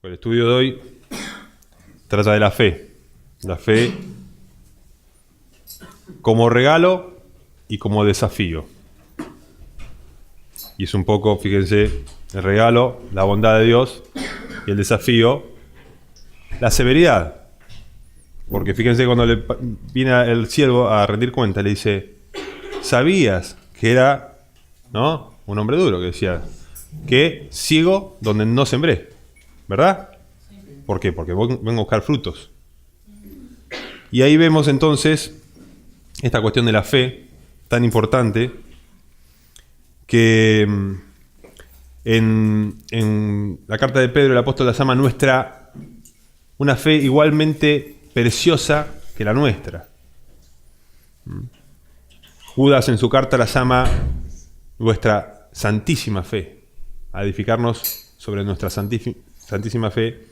El estudio de hoy trata de la fe. La fe como regalo y como desafío. Y es un poco, fíjense, el regalo, la bondad de Dios, y el desafío, la severidad. Porque fíjense, cuando le viene el siervo a rendir cuenta, le dice, ¿sabías que era, ¿no?, un hombre duro, que decía, que ciego donde no sembré? ¿Verdad? ¿Por qué? Porque vengo a buscar frutos. Y ahí vemos entonces esta cuestión de la fe tan importante que en la carta de Pedro el apóstol la llama una fe igualmente preciosa que la nuestra. Judas en su carta la llama nuestra santísima fe, a edificarnos sobre nuestra santísima fe.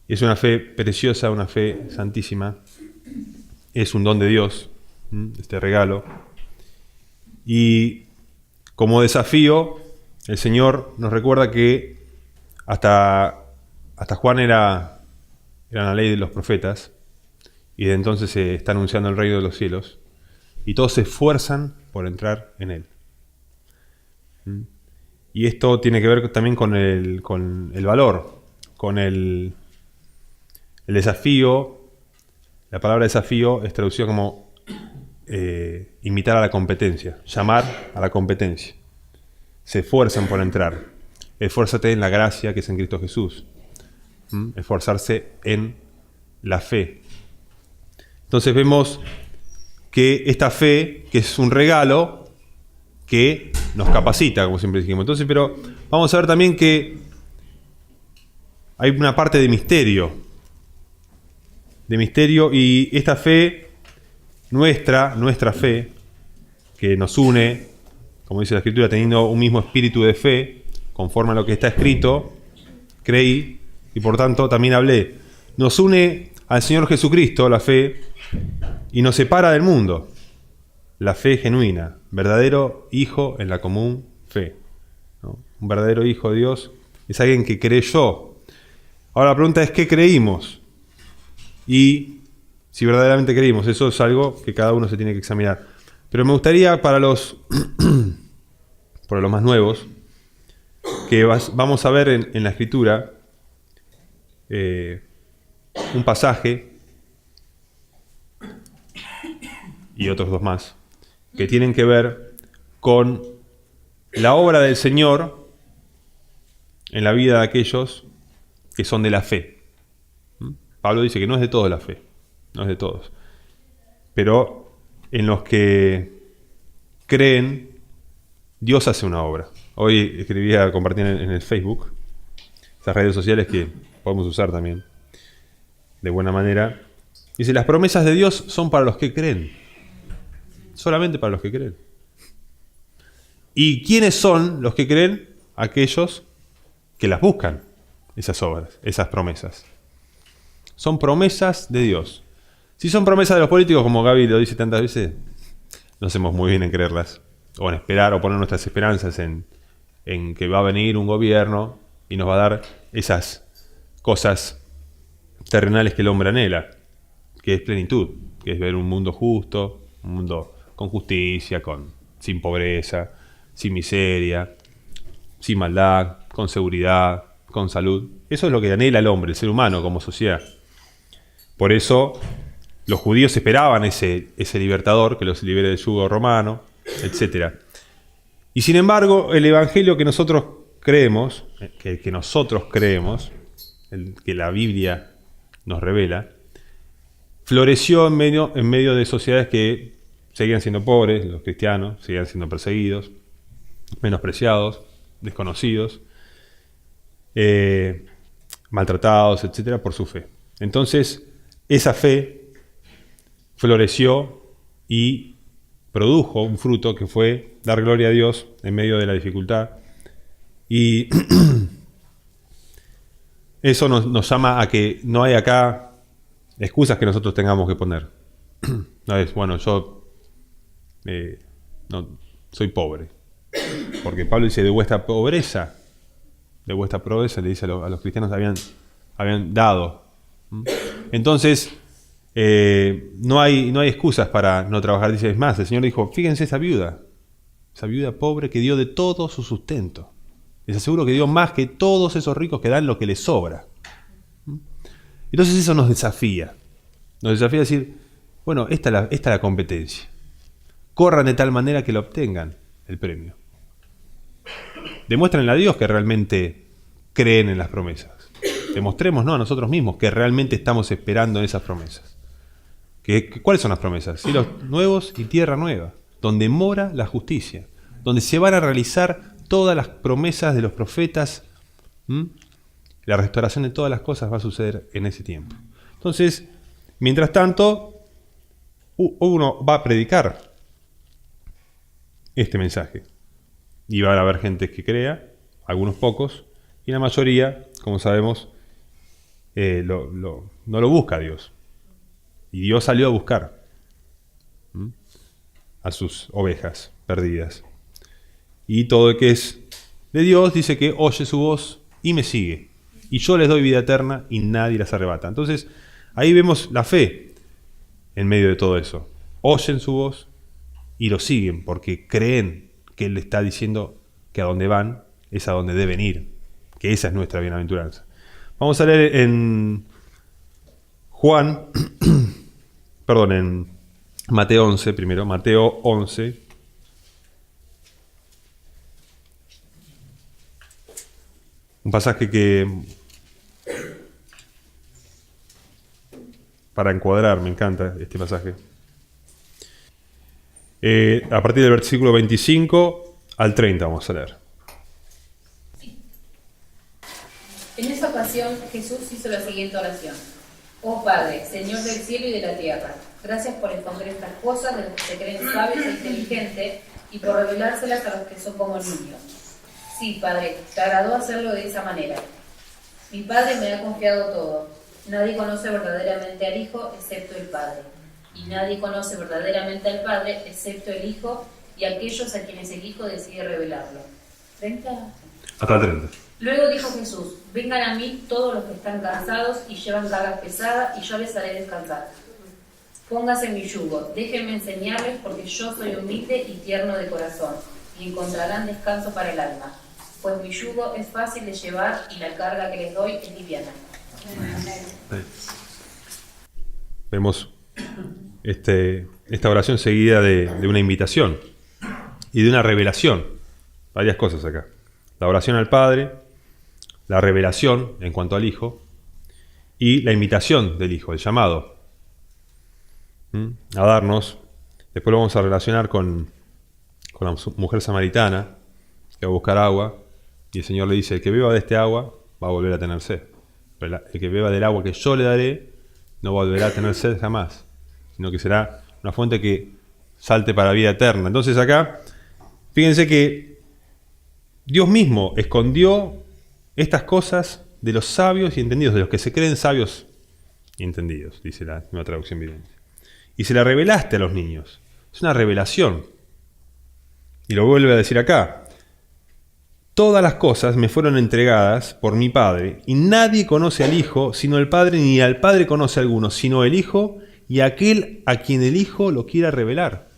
Es una fe preciosa, una fe santísima. Es un don de Dios, este regalo. Y como desafío, el Señor nos recuerda que hasta Juan era la ley de los profetas, y de entonces se está anunciando el reino de los cielos, y todos se esfuerzan por entrar en él. Y esto tiene que ver también con el valor, con el desafío. La palabra desafío es traducida como invitar a la competencia, llamar a la competencia. Se esfuerzan por entrar. Esfuérzate en la gracia que es en Cristo Jesús. Esforzarse en la fe. Entonces vemos que esta fe, que es un regalo, que nos capacita, como siempre dijimos. Entonces, pero vamos a ver también que hay una parte de misterio, y esta fe, nuestra fe, que nos une, como dice la Escritura, teniendo un mismo espíritu de fe, conforme a lo que está escrito, creí, y por tanto también hablé. Nos une al Señor Jesucristo, la fe, y nos separa del mundo. La fe genuina, verdadero hijo en la común fe, ¿no? Un verdadero hijo de Dios es alguien que creyó. Ahora la pregunta es, ¿qué creímos? Y si verdaderamente creímos, eso es algo que cada uno se tiene que examinar. Pero me gustaría para los más nuevos, que vamos a ver en la Escritura un pasaje y otros dos más, que tienen que ver con la obra del Señor en la vida de aquellos que son de la fe. Pablo dice que no es de todos la fe, no es de todos, pero en los que creen, Dios hace una obra. Hoy compartí en el Facebook, esas redes sociales que podemos usar también de buena manera. Dice, las promesas de Dios son para los que creen, solamente para los que creen. ¿Y quiénes son los que creen? Aquellos que las buscan, esas obras, esas promesas. Son promesas de Dios. Si son promesas de los políticos, como Gaby lo dice tantas veces, no hacemos muy bien en creerlas, o en esperar, o poner nuestras esperanzas en que va a venir un gobierno y nos va a dar esas cosas terrenales que el hombre anhela, que es plenitud, que es ver un mundo justo, un mundo con justicia, sin pobreza, sin miseria, sin maldad, con seguridad, con salud. Eso es lo que anhela el hombre, el ser humano como sociedad. Por eso los judíos esperaban ese libertador que los libere del yugo romano, etc. Y sin embargo, el evangelio que nosotros creemos, que la Biblia nos revela, floreció en medio de sociedades que seguían siendo pobres, los cristianos, seguían siendo perseguidos, menospreciados, desconocidos, maltratados, etc., por su fe. Entonces, esa fe floreció y produjo un fruto que fue dar gloria a Dios en medio de la dificultad. Y eso nos llama a que no hay acá excusas que nosotros tengamos que poner. No es, bueno, yo no soy pobre. Porque Pablo dice, de vuestra pobreza de vuestra promesa, le dice a los cristianos, habían dado. Entonces, no hay excusas para no trabajar. Dice, es más, el Señor dijo, fíjense esa viuda pobre que dio de todo su sustento. Les aseguro que dio más que todos esos ricos que dan lo que les sobra. Entonces eso nos desafía. Nos desafía a decir, bueno, esta es la competencia. Corran de tal manera que lo obtengan el premio. Demuéstrenle a Dios que realmente creen en las promesas. Demostrémonos a nosotros mismos que realmente estamos esperando en esas promesas. ¿Cuáles son las promesas? Cielos nuevos y tierra nueva, donde mora la justicia, donde se van a realizar todas las promesas de los profetas. La restauración de todas las cosas va a suceder en ese tiempo. Entonces, mientras tanto, uno va a predicar este mensaje. Y van a haber gente que crea, algunos pocos, y la mayoría, como sabemos, no lo busca a Dios. Y Dios salió a buscar a sus ovejas perdidas. Y todo el que es de Dios dice que oye su voz y me sigue. Y yo les doy vida eterna y nadie las arrebata. Entonces, ahí vemos la fe en medio de todo eso. Oyen su voz y lo siguen porque creen que Él le está diciendo que a donde van es a donde deben ir. Que esa es nuestra bienaventuranza. Vamos a leer en en Mateo 11 primero. Mateo 11. Un pasaje que, para encuadrar, me encanta este pasaje. A partir del versículo 25 al 30 vamos a leer. En esa ocasión Jesús hizo la siguiente oración. Oh Padre, Señor del cielo y de la tierra, gracias por esconder estas cosas de los que se creen sabios e inteligentes y por revelárselas a los que son como niños. Sí, Padre, te agradó hacerlo de esa manera. Mi Padre me ha confiado todo. Nadie conoce verdaderamente al Hijo excepto el Padre. Y nadie conoce verdaderamente al Padre excepto el Hijo y aquellos a quienes el Hijo decide revelarlo. ¿30? Hasta el 30. Luego dijo Jesús, vengan a mí todos los que están cansados y llevan cargas pesadas y yo les haré descansar. Pónganse mi yugo, déjenme enseñarles porque yo soy humilde y tierno de corazón y encontrarán descanso para el alma. Pues mi yugo es fácil de llevar y la carga que les doy es liviana. Vemos esta oración seguida de una invitación y de una revelación. Varias cosas acá. La oración al Padre, la revelación en cuanto al Hijo y la invitación del Hijo, el llamado a darnos. Después lo vamos a relacionar con la mujer samaritana que va a buscar agua y el Señor le dice, el que beba de este agua va a volver a tener sed. Pero el que beba del agua que yo le daré no volverá a tener sed jamás, sino que será una fuente que salte para vida eterna. Entonces acá, fíjense que Dios mismo escondió estas cosas de los sabios y entendidos, de los que se creen sabios y entendidos, dice la nueva traducción viviente. Y se la revelaste a los niños. Es una revelación. Y lo vuelve a decir acá. Todas las cosas me fueron entregadas por mi Padre, y nadie conoce al Hijo sino el Padre, ni al Padre conoce a alguno, sino el Hijo y aquel a quien el Hijo lo quiera revelar.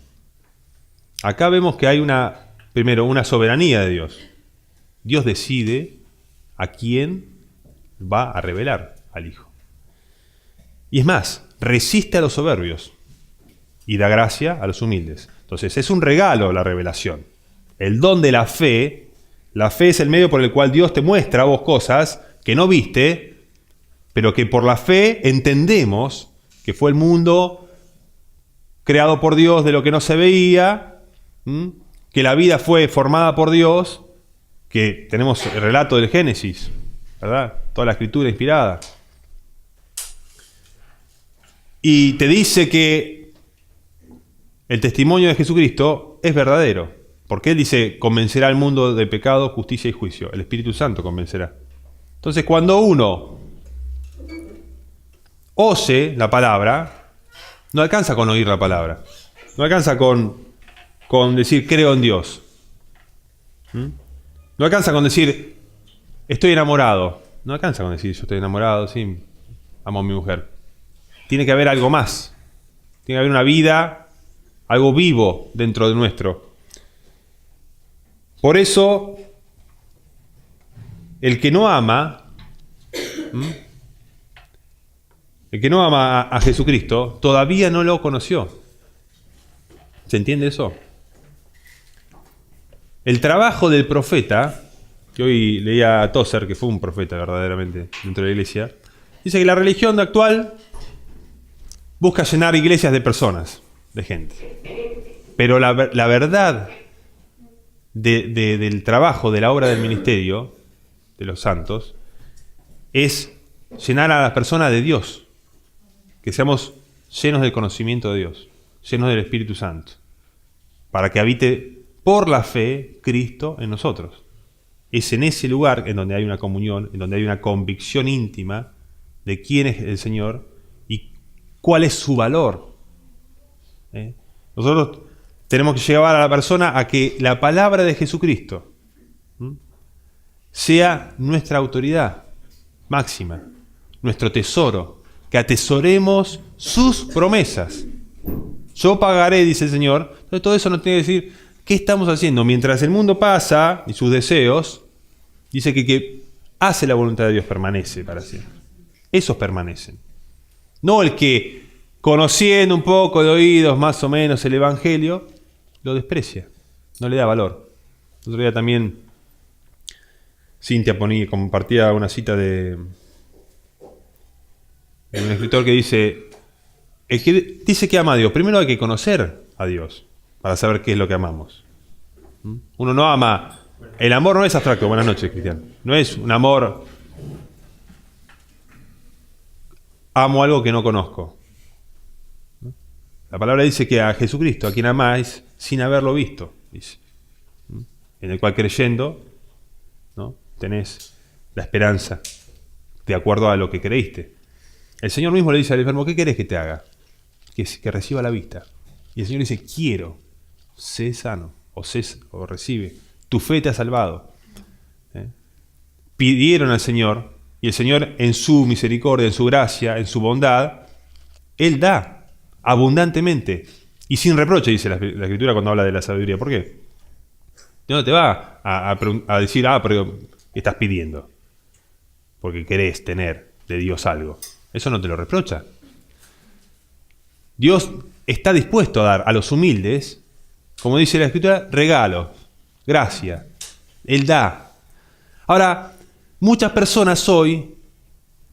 Acá vemos que hay primero una soberanía de Dios. Dios decide a quién va a revelar al Hijo. Y es más, resiste a los soberbios y da gracia a los humildes. Entonces es un regalo la revelación. El don de la fe es el medio por el cual Dios te muestra a vos cosas que no viste, pero que por la fe entendemos que fue el mundo creado por Dios de lo que no se veía, que la vida fue formada por Dios, que tenemos el relato del Génesis, ¿verdad? Toda la escritura inspirada. Y te dice que el testimonio de Jesucristo es verdadero, porque Él dice, convencerá al mundo de pecado, justicia y juicio. El Espíritu Santo convencerá. Entonces, cuando uno oye la palabra, no alcanza con oír la palabra, no alcanza con decir creo en Dios. No alcanza con decir estoy enamorado. No alcanza con decir yo estoy enamorado, sí, amo a mi mujer. Tiene que haber algo más. Tiene que haber una vida, algo vivo dentro de nuestro. Por eso, el que no ama, a Jesucristo, todavía no lo conoció. ¿Se entiende eso? El trabajo del profeta, que hoy leía a Tozer, que fue un profeta verdaderamente dentro de la iglesia, dice que la religión actual busca llenar iglesias de personas, de gente. Pero la verdad del trabajo, de la obra del ministerio, de los santos, es llenar a las personas de Dios. Que seamos llenos del conocimiento de Dios, llenos del Espíritu Santo, para que habite por la fe Cristo en nosotros. Es en ese lugar en donde hay una comunión, en donde hay una convicción íntima de quién es el Señor y cuál es su valor. Nosotros tenemos que llevar a la persona a que la palabra de Jesucristo sea nuestra autoridad máxima, nuestro tesoro, que atesoremos sus promesas. Yo pagaré, dice el Señor. Entonces todo eso nos tiene que decir qué estamos haciendo. Mientras el mundo pasa y sus deseos, dice que hace la voluntad de Dios permanece para siempre. Esos permanecen. No el que, conociendo un poco de oídos más o menos el Evangelio, lo desprecia, no le da valor. El otro día también Cintia compartía una cita de un escritor que dice, el que dice que ama a Dios, primero hay que conocer a Dios para saber qué es lo que amamos. Uno no ama, el amor no es abstracto, buenas noches, Cristian, no es un amor, amo algo que no conozco. La palabra dice que a Jesucristo, a quien amáis, sin haberlo visto, dice. En el cual creyendo, ¿no?, tenés la esperanza de acuerdo a lo que creíste. El Señor mismo le dice al enfermo, ¿qué querés que te haga? Que reciba la vista. Y el Señor dice, quiero, sé sano, o recibe. Tu fe te ha salvado. Pidieron al Señor, y el Señor en su misericordia, en su gracia, en su bondad, Él da abundantemente y sin reproche, dice la Escritura cuando habla de la sabiduría. ¿Por qué? No te va a decir, pero ¿qué estás pidiendo? Porque querés tener de Dios algo. Eso no te lo reprocha. Dios está dispuesto a dar a los humildes, como dice la Escritura, regalos, gracia. Él da. Ahora, muchas personas hoy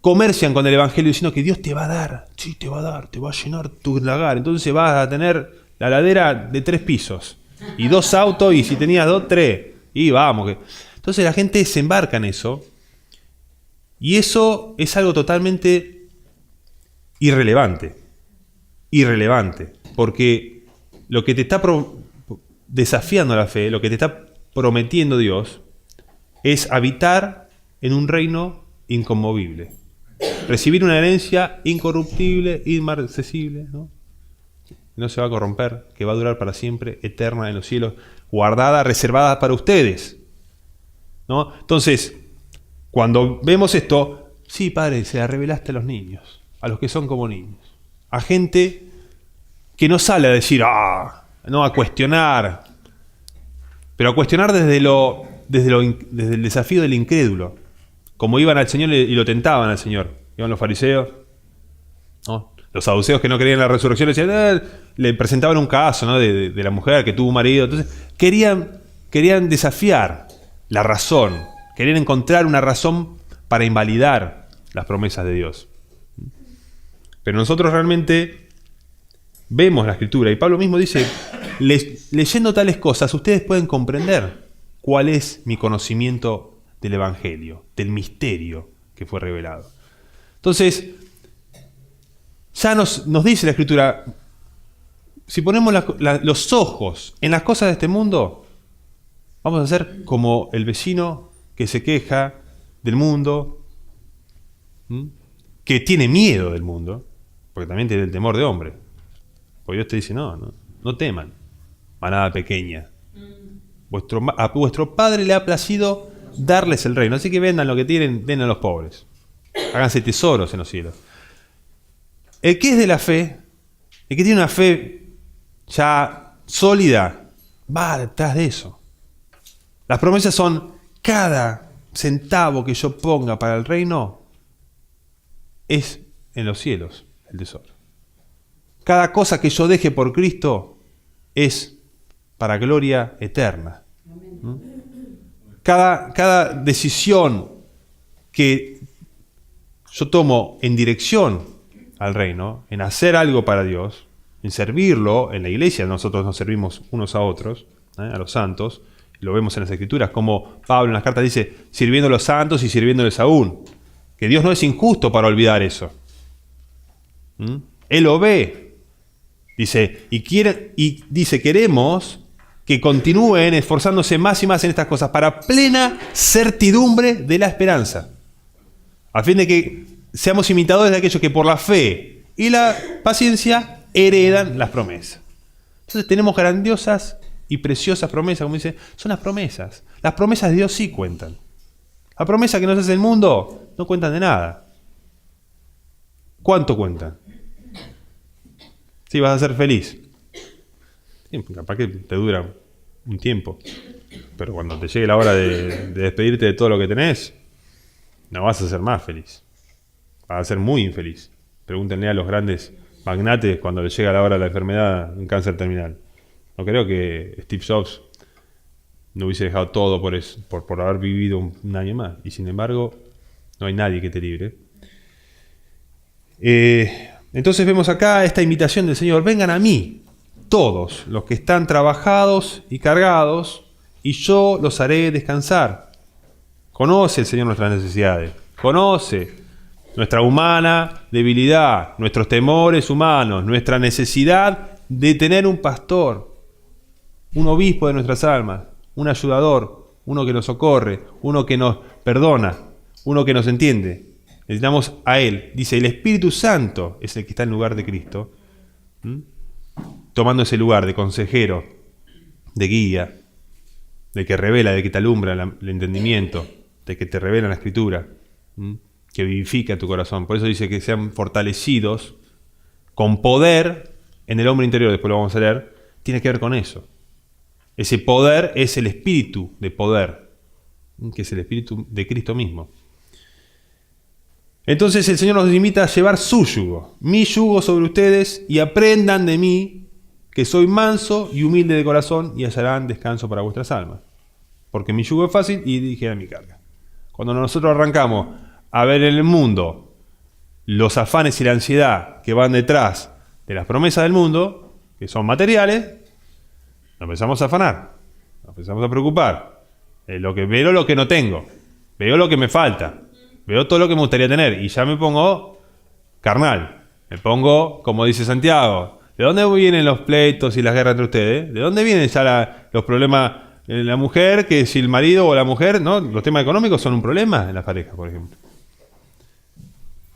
comercian con el Evangelio diciendo que Dios te va a dar. Sí, te va a dar, te va a llenar tu lagar. Entonces vas a tener la ladera de 3 pisos. Y 2 autos, y si tenías 2, 3. Y vamos. Entonces la gente se embarca en eso. Y eso es algo totalmente irrelevante. Irrelevante. Porque lo que te está desafiando la fe, lo que te está prometiendo Dios, es habitar en un reino inconmovible. Recibir una herencia incorruptible, inmarcesible, ¿no? No se va a corromper, que va a durar para siempre, eterna en los cielos, guardada, reservada para ustedes, ¿no? Entonces, cuando vemos esto, sí, Padre, se la revelaste a los niños, a los que son como niños, a gente que no sale a decir, no, a cuestionar, pero a cuestionar desde el desafío del incrédulo, como iban al Señor y lo tentaban al Señor. Iban los fariseos, ¿no? Los saduceos que no creían en la resurrección le presentaban un caso, ¿no?, de la mujer que tuvo un marido. Entonces querían desafiar la razón, querían encontrar una razón para invalidar las promesas de Dios. Pero nosotros realmente vemos la Escritura, y Pablo mismo dice, leyendo tales cosas, ustedes pueden comprender cuál es mi conocimiento del Evangelio, del misterio que fue revelado. Entonces, ya nos dice la Escritura, si ponemos los ojos en las cosas de este mundo, vamos a ser como el vecino que se queja del mundo, que tiene miedo del mundo, porque también tiene el temor de hombre. Porque Dios te dice, no teman, manada pequeña. A vuestro Padre le ha placido darles el reino. Así que vendan lo que tienen, den a los pobres. Háganse tesoros en los cielos. El que es de la fe, el que tiene una fe ya sólida, va detrás de eso. Las promesas son: cada centavo que yo ponga para el reino es en los cielos el tesoro. Cada cosa que yo deje por Cristo es para gloria eterna. Cada decisión que yo tomo en dirección al reino, en hacer algo para Dios, en servirlo, en la iglesia nosotros nos servimos unos a otros, a los santos, lo vemos en las Escrituras, como Pablo en las cartas dice, sirviendo a los santos y sirviéndoles aún, que Dios no es injusto para olvidar eso. Él lo ve, dice, y dice, queremos que continúen esforzándose más y más en estas cosas para plena certidumbre de la esperanza, a fin de que seamos imitadores de aquellos que por la fe y la paciencia heredan las promesas. Entonces tenemos grandiosas y preciosas promesas, como dice, son las promesas. Las promesas de Dios sí cuentan. La promesa que nos hace el mundo no cuentan de nada. ¿Cuánto cuentan? Sí, vas a ser feliz. Sí, capaz que te dura un tiempo. Pero cuando te llegue la hora de despedirte de todo lo que tenés, no vas a ser más feliz. Vas a ser muy infeliz. Pregúntenle a los grandes magnates cuando les llega la hora de la enfermedad, un cáncer terminal. No creo que Steve Jobs no hubiese dejado todo por haber vivido un año más. Y sin embargo, no hay nadie que te libre. Entonces vemos acá esta invitación del Señor. Vengan a mí, todos los que están trabajados y cargados, y yo los haré descansar. Conoce el Señor nuestras necesidades. Conoce nuestra humana debilidad, nuestros temores humanos, nuestra necesidad de tener un pastor, un obispo de nuestras almas, un ayudador, uno que nos socorre, uno que nos perdona, uno que nos entiende. Necesitamos a Él. Dice, el Espíritu Santo es el que está en lugar de Cristo, tomando ese lugar de consejero, de guía, de que revela, de que te alumbra el entendimiento, de que te revela la Escritura, que vivifica tu corazón. Por eso dice que sean fortalecidos con poder en el hombre interior. Después lo vamos a leer. Tiene que ver con eso. Ese poder es el espíritu de poder, que es el espíritu de Cristo mismo. Entonces el Señor nos invita a llevar su yugo, mi yugo sobre ustedes, y aprendan de mí, que soy manso y humilde de corazón, y hallarán descanso para vuestras almas. Porque mi yugo es fácil y ligera mi carga. Cuando nosotros arrancamos a ver en el mundo los afanes y la ansiedad que van detrás de las promesas del mundo, que son materiales, nos empezamos a afanar, nos empezamos a preocupar. Veo lo que no tengo, veo lo que me falta, veo todo lo que me gustaría tener, y ya me pongo carnal, me pongo, como dice Santiago, ¿de dónde vienen los pleitos y las guerras entre ustedes? ¿De dónde vienen ya los problemas? La mujer, que si el marido o la mujer, ¿no? Los temas económicos son un problema en las parejas, por ejemplo.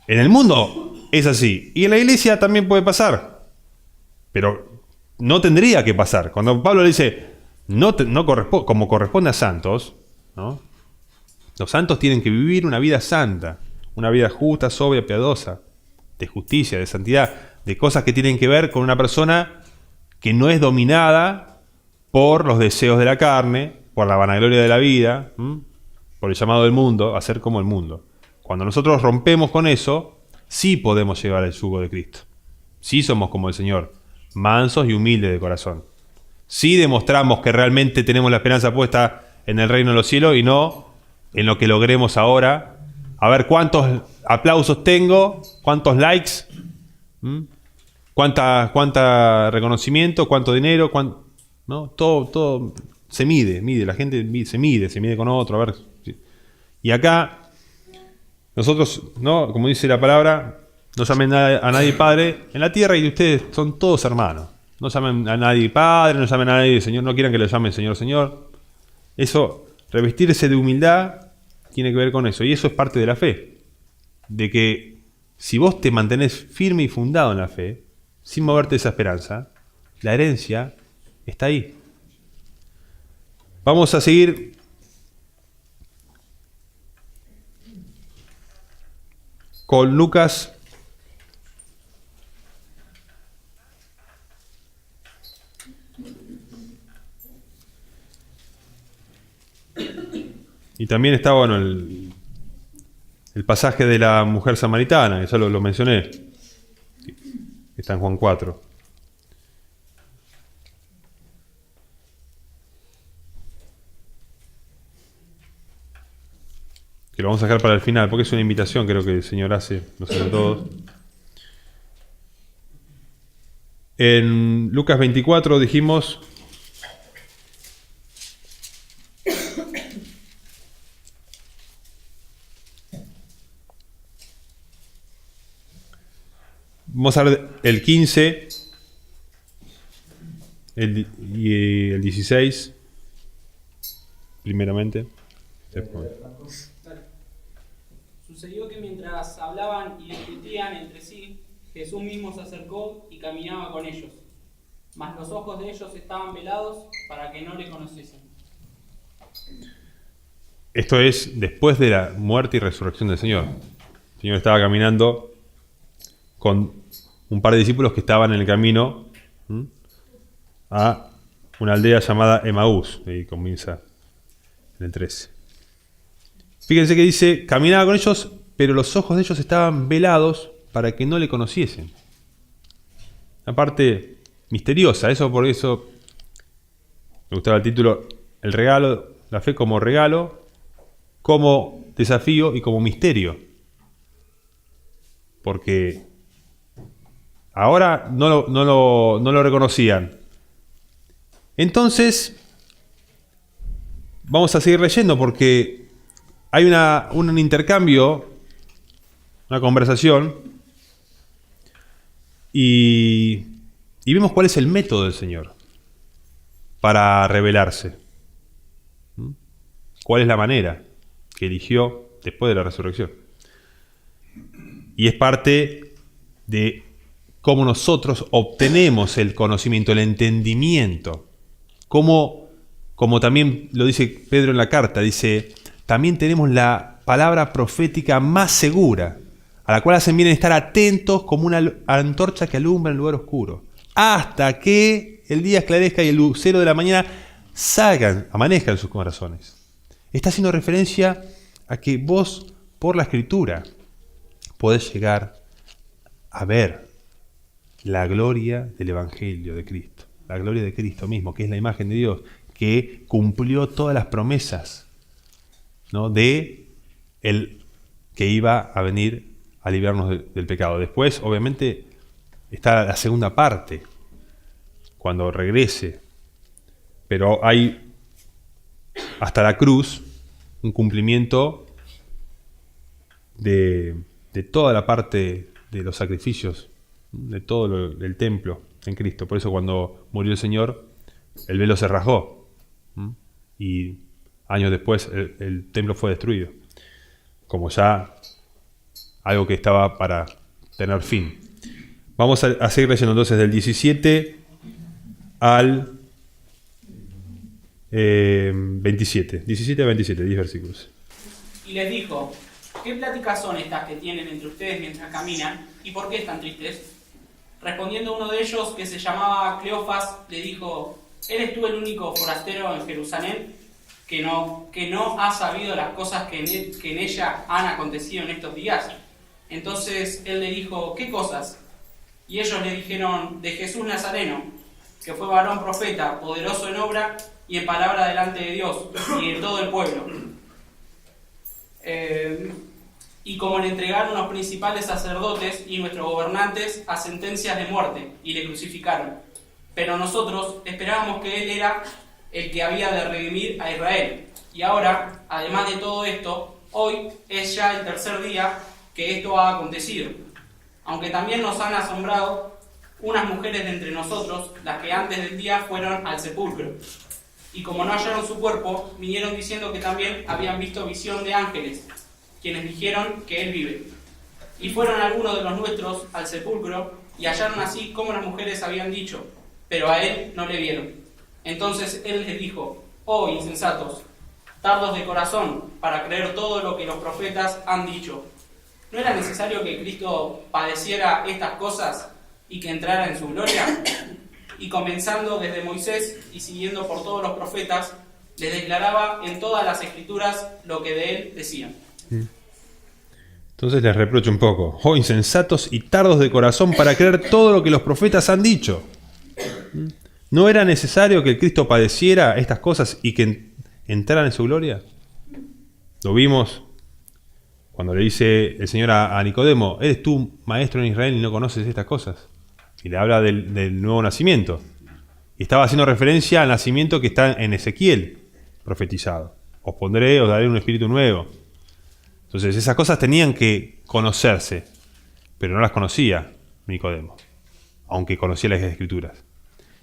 En el mundo es así, y en la iglesia también puede pasar, pero no tendría que pasar. Cuando Pablo le dice, como corresponde a santos, ¿no? Los santos tienen que vivir una vida santa, una vida justa, sobria, piadosa, de justicia, de santidad, de cosas que tienen que ver con una persona que no es dominada por los deseos de la carne, por la vanagloria de la vida, por el llamado del mundo, a ser como el mundo. Cuando nosotros rompemos con eso, sí podemos llevar el yugo de Cristo. Sí somos como el Señor, mansos y humildes de corazón. Sí demostramos que realmente tenemos la esperanza puesta en el reino de los cielos y no en lo que logremos ahora. A ver cuántos aplausos tengo, cuántos likes, cuánta reconocimiento, cuánto dinero, ¿no? Todo se mide, la gente se mide con otro. A ver. Y acá, nosotros, ¿no? Como dice la palabra, no llamen a nadie padre en la tierra, y ustedes son todos hermanos. No llamen a nadie padre, no llamen a nadie Señor, no quieran que lo llamen Señor, Señor. Eso, revestirse de humildad, tiene que ver con eso. Y eso es parte de la fe. De que si vos te mantenés firme y fundado en la fe, sin moverte de esa esperanza, la herencia está ahí. Vamos a seguir con Lucas. Y también está, bueno, el pasaje de la mujer samaritana, que ya lo mencioné, que está en Juan 4. Que lo vamos a dejar para el final, porque es una invitación, creo que el Señor hace, nos hace a todos. En Lucas 24 dijimos... Vamos a ver el 15 y el 16, primeramente. Sucedió que mientras hablaban y discutían entre sí, Jesús mismo se acercó y caminaba con ellos. Mas los ojos de ellos estaban velados para que no le conociesen. Esto es después de la muerte y resurrección del Señor. El Señor estaba caminando con un par de discípulos que estaban en el camino a una aldea llamada Emaús. Ahí comienza en el 13. Fíjense que dice, caminaba con ellos, pero los ojos de ellos estaban velados para que no le conociesen. Una parte misteriosa, por eso me gustaba el título, el regalo, la fe como regalo, como desafío y como misterio. Porque ahora no lo reconocían. Entonces, vamos a seguir leyendo porque hay un intercambio, una conversación, y vemos cuál es el método del Señor para revelarse. ¿Cuál es la manera que eligió después de la resurrección? Y es parte de cómo nosotros obtenemos el conocimiento, el entendimiento. Como también lo dice Pedro en la carta, dice, también tenemos la palabra profética más segura, a la cual hacen bien estar atentos como una antorcha que alumbra en el lugar oscuro, hasta que el día esclarezca y el lucero de la mañana amanezca en sus corazones. Está haciendo referencia a que vos, por la Escritura, podés llegar a ver la gloria del Evangelio de Cristo, la gloria de Cristo mismo, que es la imagen de Dios, que cumplió todas las promesas, ¿no?, de el que iba a venir a librarnos del pecado. Después, obviamente, está la segunda parte, cuando regrese, pero hay hasta la cruz un cumplimiento de toda la parte de los sacrificios, de todo el templo en Cristo. Por eso cuando murió el Señor, el velo se rasgó y años después el templo fue destruido, como ya algo que estaba para tener fin. Vamos a seguir leyendo entonces del 17 al 27. 17 a 27, 10 versículos. Y les dijo, ¿qué pláticas son estas que tienen entre ustedes mientras caminan? ¿Y por qué están tristes? Respondiendo uno de ellos, que se llamaba Cleofas, le dijo, ¿eres tú el único forastero en Jerusalén que no ha sabido las cosas que en ella han acontecido en estos días? Entonces él le dijo, ¿qué cosas? Y ellos le dijeron, de Jesús Nazareno, que fue varón profeta, poderoso en obra y en palabra delante de Dios y de todo el pueblo. Y como le entregaron los principales sacerdotes y nuestros gobernantes a sentencias de muerte, y le crucificaron. Pero nosotros esperábamos que él era el que había de redimir a Israel. Y ahora, además de todo esto, hoy es ya el tercer día que esto ha acontecido. Aunque también nos han asombrado unas mujeres de entre nosotros, las que antes del día fueron al sepulcro. Y como no hallaron su cuerpo, vinieron diciendo que también habían visto visión de ángeles, quienes dijeron que él vive. Y fueron algunos de los nuestros al sepulcro, y hallaron así como las mujeres habían dicho, pero a él no le vieron. Entonces él les dijo, oh insensatos, tardos de corazón para creer todo lo que los profetas han dicho. ¿no era necesario que Cristo padeciera estas cosas y que entrara en su gloria? Y comenzando desde Moisés y siguiendo por todos los profetas, les declaraba en todas las escrituras lo que de él decían. Entonces les reprocho un poco. Oh, insensatos y tardos de corazón para creer todo lo que los profetas han dicho. ¿No era necesario que el Cristo padeciera estas cosas y que entrara en su gloria? Lo vimos cuando le dice el Señor a Nicodemo: ¿eres tú maestro en Israel y no conoces estas cosas? Y le habla del nuevo nacimiento. Y estaba haciendo referencia al nacimiento que está en Ezequiel, profetizado. Os daré un espíritu nuevo. Entonces esas cosas tenían que conocerse, pero no las conocía Nicodemo, aunque conocía las Escrituras.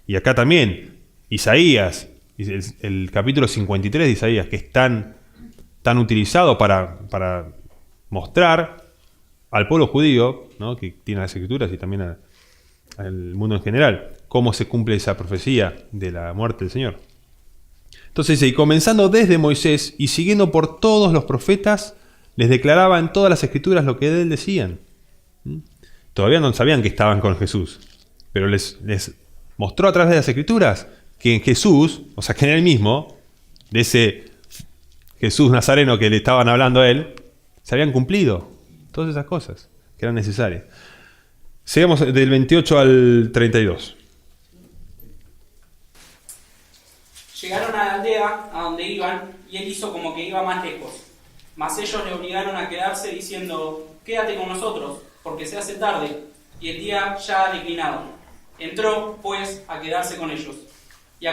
Y acá también, Isaías, el capítulo 53 de Isaías, que es tan utilizado para mostrar al pueblo judío, ¿no?, que tiene las Escrituras, y también al mundo en general, cómo se cumple esa profecía de la muerte del Señor. Entonces dice: y comenzando desde Moisés y siguiendo por todos los profetas, les declaraba en todas las Escrituras lo que de él decían. Todavía no sabían que estaban con Jesús, pero les mostró a través de las Escrituras que en Jesús, o sea, que en él mismo, de ese Jesús Nazareno que le estaban hablando a él, se habían cumplido todas esas cosas que eran necesarias. Sigamos del 28 al 32. Llegaron a la aldea a donde iban, y él hizo como que iba más lejos. Mas ellos le obligaron a quedarse diciendo: quédate con nosotros, porque se hace tarde, y el día ya ha declinado. Entró, pues, a quedarse con ellos. Y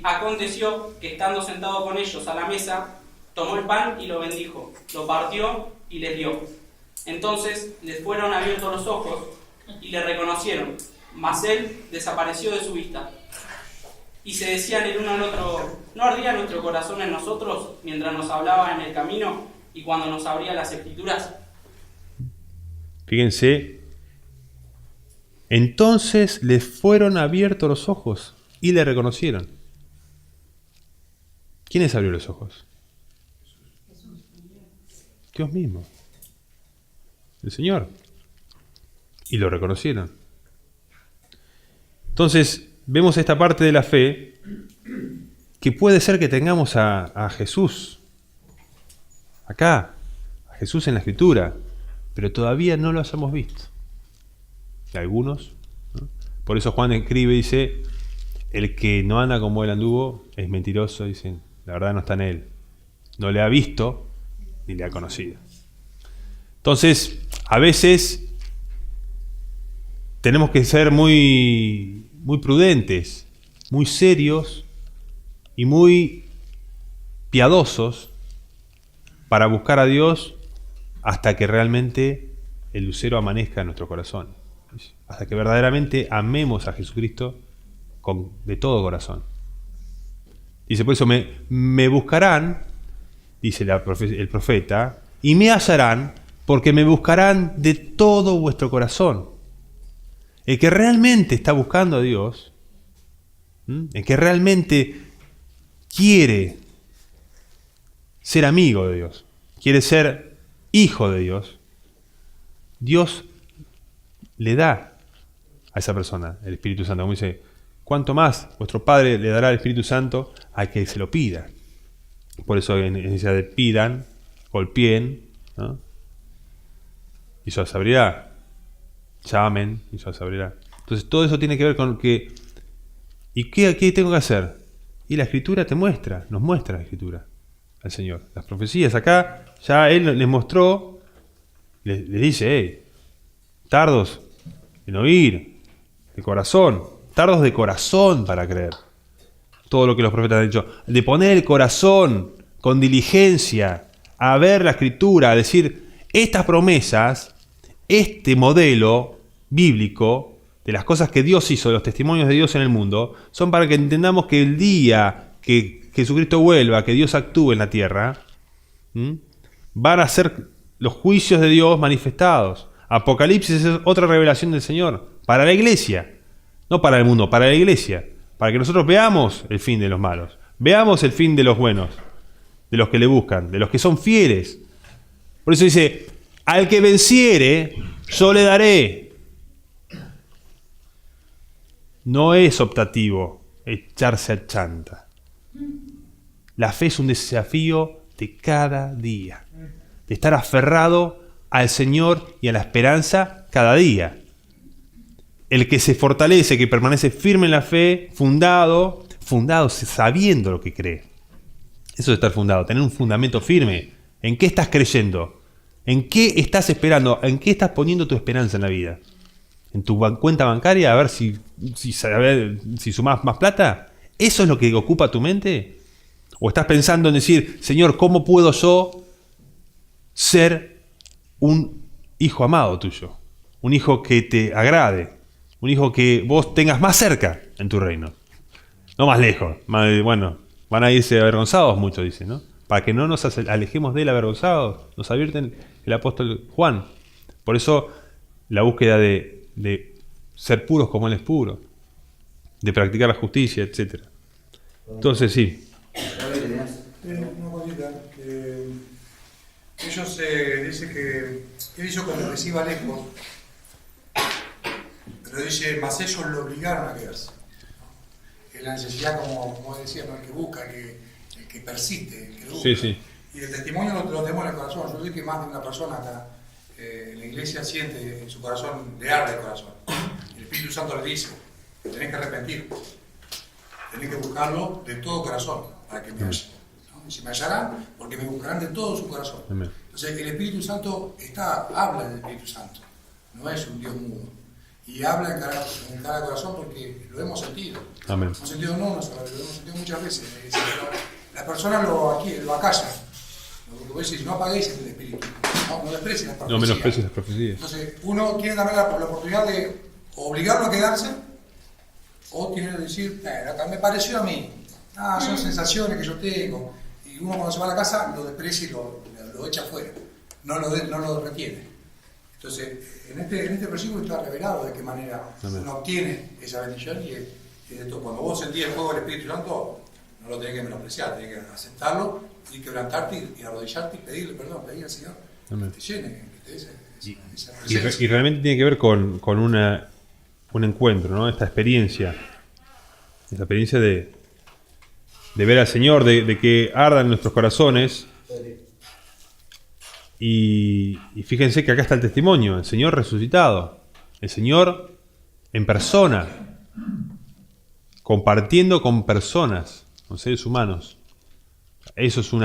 aconteció que, estando sentado con ellos a la mesa, tomó el pan y lo bendijo, lo partió y les dio. Entonces les fueron abiertos los ojos y le reconocieron, mas él desapareció de su vista. Y se decían el uno al otro: ¿no ardía nuestro corazón en nosotros mientras nos hablaba en el camino y cuando nos abría las Escrituras? Fíjense, entonces les fueron abiertos los ojos y le reconocieron. ¿Quién les abrió los ojos? Dios mismo, el Señor. Y lo reconocieron. Entonces vemos esta parte de la fe, que puede ser que tengamos a Jesús acá, a Jesús en la Escritura, pero todavía no lo hayamos visto. Y algunos, ¿no? Por eso Juan escribe y dice: el que no anda como él anduvo es mentiroso. Dicen, la verdad no está en él. No le ha visto ni le ha conocido. Entonces, a veces tenemos que ser muy prudentes, muy serios y muy piadosos para buscar a Dios hasta que realmente el lucero amanezca en nuestro corazón, hasta que verdaderamente amemos a Jesucristo de todo corazón. Dice, por eso me buscarán, dice el profeta, y me hallarán, porque me buscarán de todo vuestro corazón. El que realmente está buscando a Dios, el que realmente quiere ser amigo de Dios, quiere ser hijo de Dios, Dios le da a esa persona el Espíritu Santo. Como dice, cuanto más vuestro Padre le dará el Espíritu Santo a que se lo pida. Por eso dice de pidan, golpeen, ¿no? Y se os abrirá. Llamen y se os abrirá. Entonces todo eso tiene que ver con que... ¿Y qué tengo que hacer? Y la Escritura nos muestra la Escritura al Señor. Las profecías acá, ya Él les mostró, les dice, tardos en oír, de corazón, tardos de corazón para creer. Todo lo que los profetas han dicho, de poner el corazón con diligencia a ver la Escritura, a decir, estas promesas, este modelo bíblico de las cosas que Dios hizo, de los testimonios de Dios en el mundo, son para que entendamos que el día que Jesucristo vuelva, que Dios actúe en la tierra, van a ser los juicios de Dios manifestados. Apocalipsis es otra revelación del Señor para la iglesia, no para el mundo, para la iglesia, para que nosotros veamos el fin de los malos, veamos el fin de los buenos, de los que le buscan, de los que son fieles. Por eso dice, Al que venciere, yo le daré. No es optativo echarse a chanta. La fe es un desafío de cada día, de estar aferrado al Señor y a la esperanza cada día. El que se fortalece, que permanece firme en la fe, fundado sabiendo lo que cree. Eso es estar fundado, tener un fundamento firme. ¿En qué estás creyendo? ¿En qué estás esperando? ¿En qué estás poniendo tu esperanza en la vida? ¿En tu cuenta bancaria? A ver si sumás más plata. ¿Eso es lo que ocupa tu mente? ¿O estás pensando en decir, Señor, ¿cómo puedo yo ser un hijo amado tuyo? Un hijo que te agrade. Un hijo que vos tengas más cerca en tu reino. No más lejos. Bueno, van a irse avergonzados muchos, dicen, ¿no? Para que no nos alejemos de él avergonzados, nos advierten el apóstol Juan. Por eso la búsqueda de ser puros como él es puro, de practicar la justicia, etc. Entonces sí. Una cosita, que ellos dicen que él hizo que le reciba lejos, pero dice, más ellos lo obligaron a quedarse. Es la necesidad, como decía, ¿no? El que busca, el que persiste, el que busca. Sí, sí. Y el testimonio lo tenemos en el corazón. Yo sé que más de una persona acá en la iglesia siente en su corazón, le arde el corazón. El Espíritu Santo le dice, tenés que arrepentir, tenés que buscarlo de todo corazón para que me hallen. ¿No? Y si me hallarán, porque me buscarán de todo su corazón. Amén. Entonces el Espíritu Santo habla del Espíritu Santo, no es un Dios mudo. Y habla en cada corazón porque lo hemos sentido. Amén. Hemos sentido lo hemos sentido muchas veces. La persona lo acalla. Porque vos decís, no apaguéis el espíritu, no desprecies las profecías. No menosprecies las profecías. Entonces, uno tiene también la oportunidad de obligarlo a quedarse, o tiene que decir, me pareció a mí, son sensaciones que yo tengo. Y uno cuando se va a la casa lo desprecia y lo echa afuera, no lo retiene. Entonces, en este versículo está revelado de qué manera uno obtiene esa bendición y es de todo. Cuando vos sentís el fuego del Espíritu Santo, no lo tenés que menospreciar, tenés que aceptarlo y quebrantarte y arrodillarte y pedirle perdón, pedirle al Señor que te llene, que te dé esa presencia. Y realmente tiene que ver con un encuentro, ¿no? Esta experiencia de ver al Señor, de que ardan nuestros corazones. Y fíjense que acá está el testimonio, el Señor resucitado, el Señor en persona, compartiendo con personas, con seres humanos. Eso es un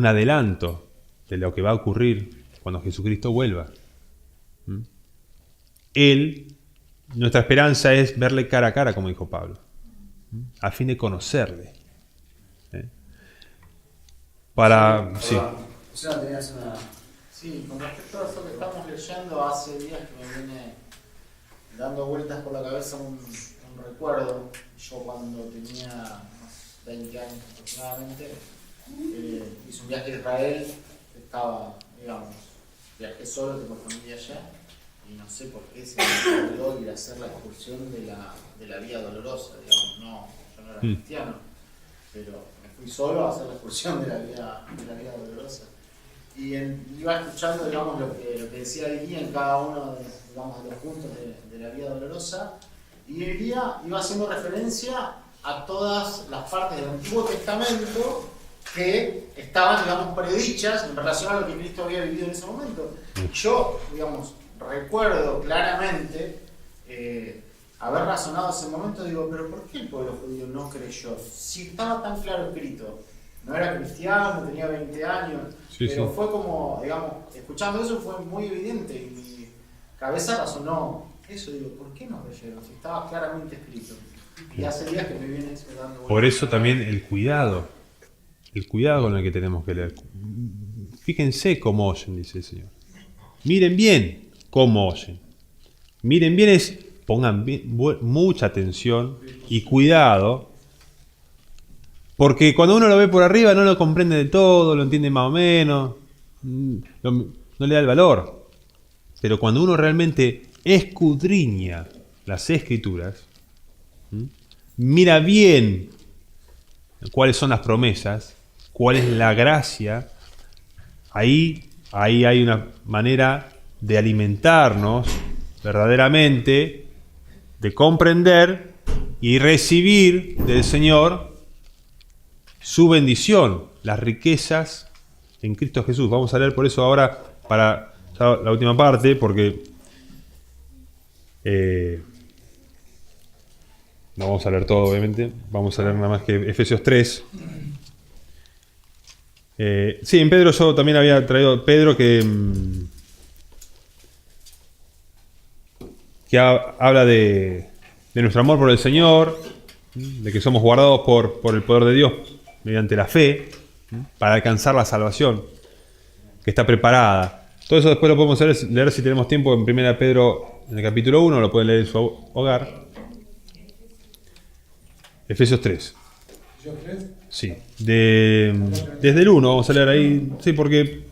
adelanto de lo que va a ocurrir cuando Jesucristo vuelva. Nuestra esperanza es verle cara a cara, como dijo Pablo, a fin de conocerle. Sí, con respecto a eso que estamos leyendo, hace días que me viene dando vueltas por la cabeza un recuerdo. Yo cuando tenía unos 20 años aproximadamente, hice un viaje a Israel, viajé solo, tengo familia allá, y no sé por qué se me ocurrió ir a hacer la excursión de la Vía Dolorosa, yo no era cristiano, pero fui solo a hacer la excursión de la Vía Dolorosa. Y iba escuchando, lo que decía el guía en cada uno de los puntos de la Vía Dolorosa. Y el guía iba haciendo referencia a todas las partes del Antiguo Testamento que estaban, predichas en relación a lo que Cristo había vivido en ese momento. Yo, recuerdo claramente haber razonado ese momento, pero ¿por qué el pueblo judío no creyó? Si estaba tan claro escrito, no era cristiano, tenía 20 años, pero fue como, escuchando eso fue muy evidente y mi cabeza razonó eso, ¿por qué no creyeron? Si estaba claramente escrito. Y hace días que me viene eso dando vueltas. Por eso también el cuidado con el que tenemos que leer. Fíjense cómo oyen, dice el Señor. Miren bien cómo oyen. Miren bien pongan mucha atención y cuidado, porque cuando uno lo ve por arriba no lo comprende de todo, lo entiende más o menos, no le da el valor. Pero cuando uno realmente escudriña las Escrituras, mira bien cuáles son las promesas, cuál es la gracia, ahí hay una manera de alimentarnos verdaderamente, de comprender y recibir del Señor su bendición, las riquezas en Cristo Jesús. Vamos a leer por eso ahora para la última parte, porque no vamos a leer todo, obviamente. Vamos a leer nada más que Efesios 3. Sí, en Pedro yo también había traído Pedro que habla de nuestro amor por el Señor, de que somos guardados por el poder de Dios mediante la fe, para alcanzar la salvación que está preparada. Todo eso después lo podemos leer si tenemos tiempo en 1 Pedro, en el capítulo 1, lo pueden leer en su hogar. Efesios 3. Sí, desde el 1 vamos a leer ahí. Sí, porque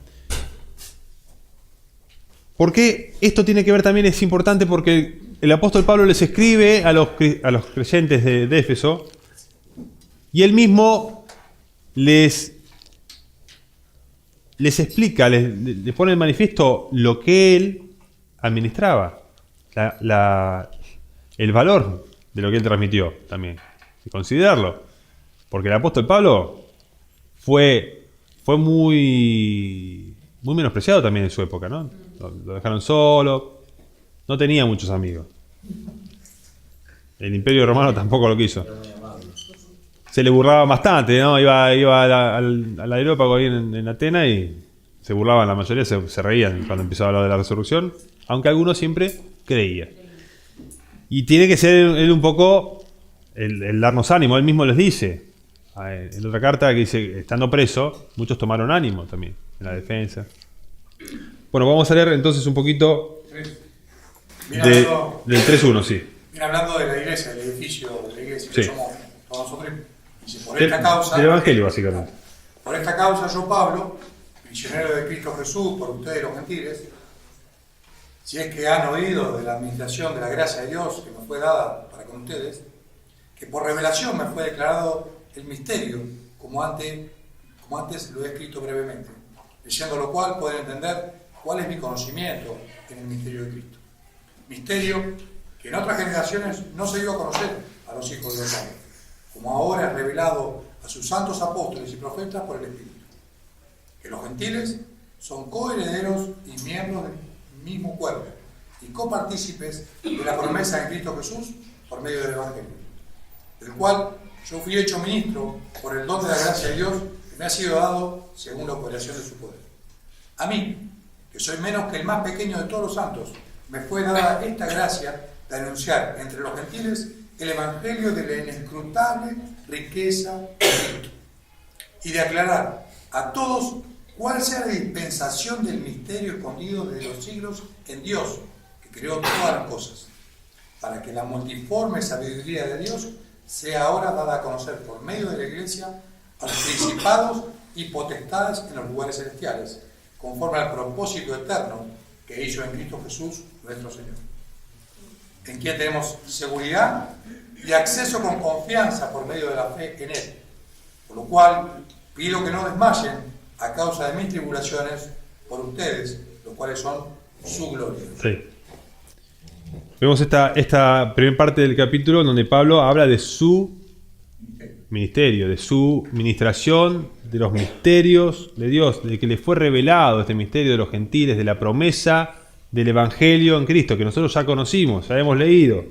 esto tiene que ver también, es importante porque el apóstol Pablo les escribe a los creyentes de Éfeso y él mismo les explica, les pone en manifiesto lo que él administraba, el valor de lo que él transmitió también, y considerarlo, porque el apóstol Pablo fue muy menospreciado también en su época, ¿no? Lo dejaron solo, no tenía muchos amigos. El Imperio Romano tampoco lo quiso. Se le burlaba bastante, ¿no? Iba al Areópago ahí en Atenas y se burlaban, la mayoría se reían cuando empezaba a hablar de la resurrección, aunque algunos siempre creían. Y tiene que ser él un poco el darnos ánimo. Él mismo les dice, en otra carta que dice, estando preso, muchos tomaron ánimo también en la defensa. Bueno, vamos a leer entonces un poquito del 3.1, sí. Viene hablando de la iglesia, del edificio de la iglesia, Sí. que somos todos nosotros. Dice, por esta causa, del Evangelio, básicamente. por esta causa yo, Pablo, prisionero de Cristo Jesús, por ustedes los gentiles, si es que han oído de la administración de la gracia de Dios que me fue dada para con ustedes, que por revelación me fue declarado el misterio, como antes lo he escrito brevemente, leyendo lo cual pueden entender cuál es mi conocimiento en el misterio de Cristo. Misterio que en otras generaciones no se dio a conocer a los hijos de los hombres, como ahora es revelado a sus santos apóstoles y profetas por el Espíritu. Que los gentiles son coherederos y miembros del mismo cuerpo y copartícipes de la promesa en Cristo Jesús por medio del Evangelio, del cual yo fui hecho ministro por el don de la gracia de Dios que me ha sido dado según la operación de su poder. A mí, que soy menos que el más pequeño de todos los santos, me fue dada esta gracia de anunciar entre los gentiles el Evangelio de la inescrutable riqueza de Cristo y de aclarar a todos cuál sea la dispensación del misterio escondido desde los siglos en Dios, que creó todas las cosas, para que la multiforme sabiduría de Dios sea ahora dada a conocer por medio de la Iglesia a los principados y potestades en los lugares celestiales, conforme al propósito eterno que hizo en Cristo Jesús nuestro Señor, en quien tenemos seguridad y acceso con confianza por medio de la fe en Él, por lo cual pido que no desmayen a causa de mis tribulaciones por ustedes, los cuales son su gloria. Sí. Vemos esta primera parte del capítulo donde Pablo habla de su ministerio, de su ministración, de los misterios de Dios, de que le fue revelado este misterio de los gentiles, de la promesa del Evangelio en Cristo, que nosotros ya conocimos, ya hemos leído.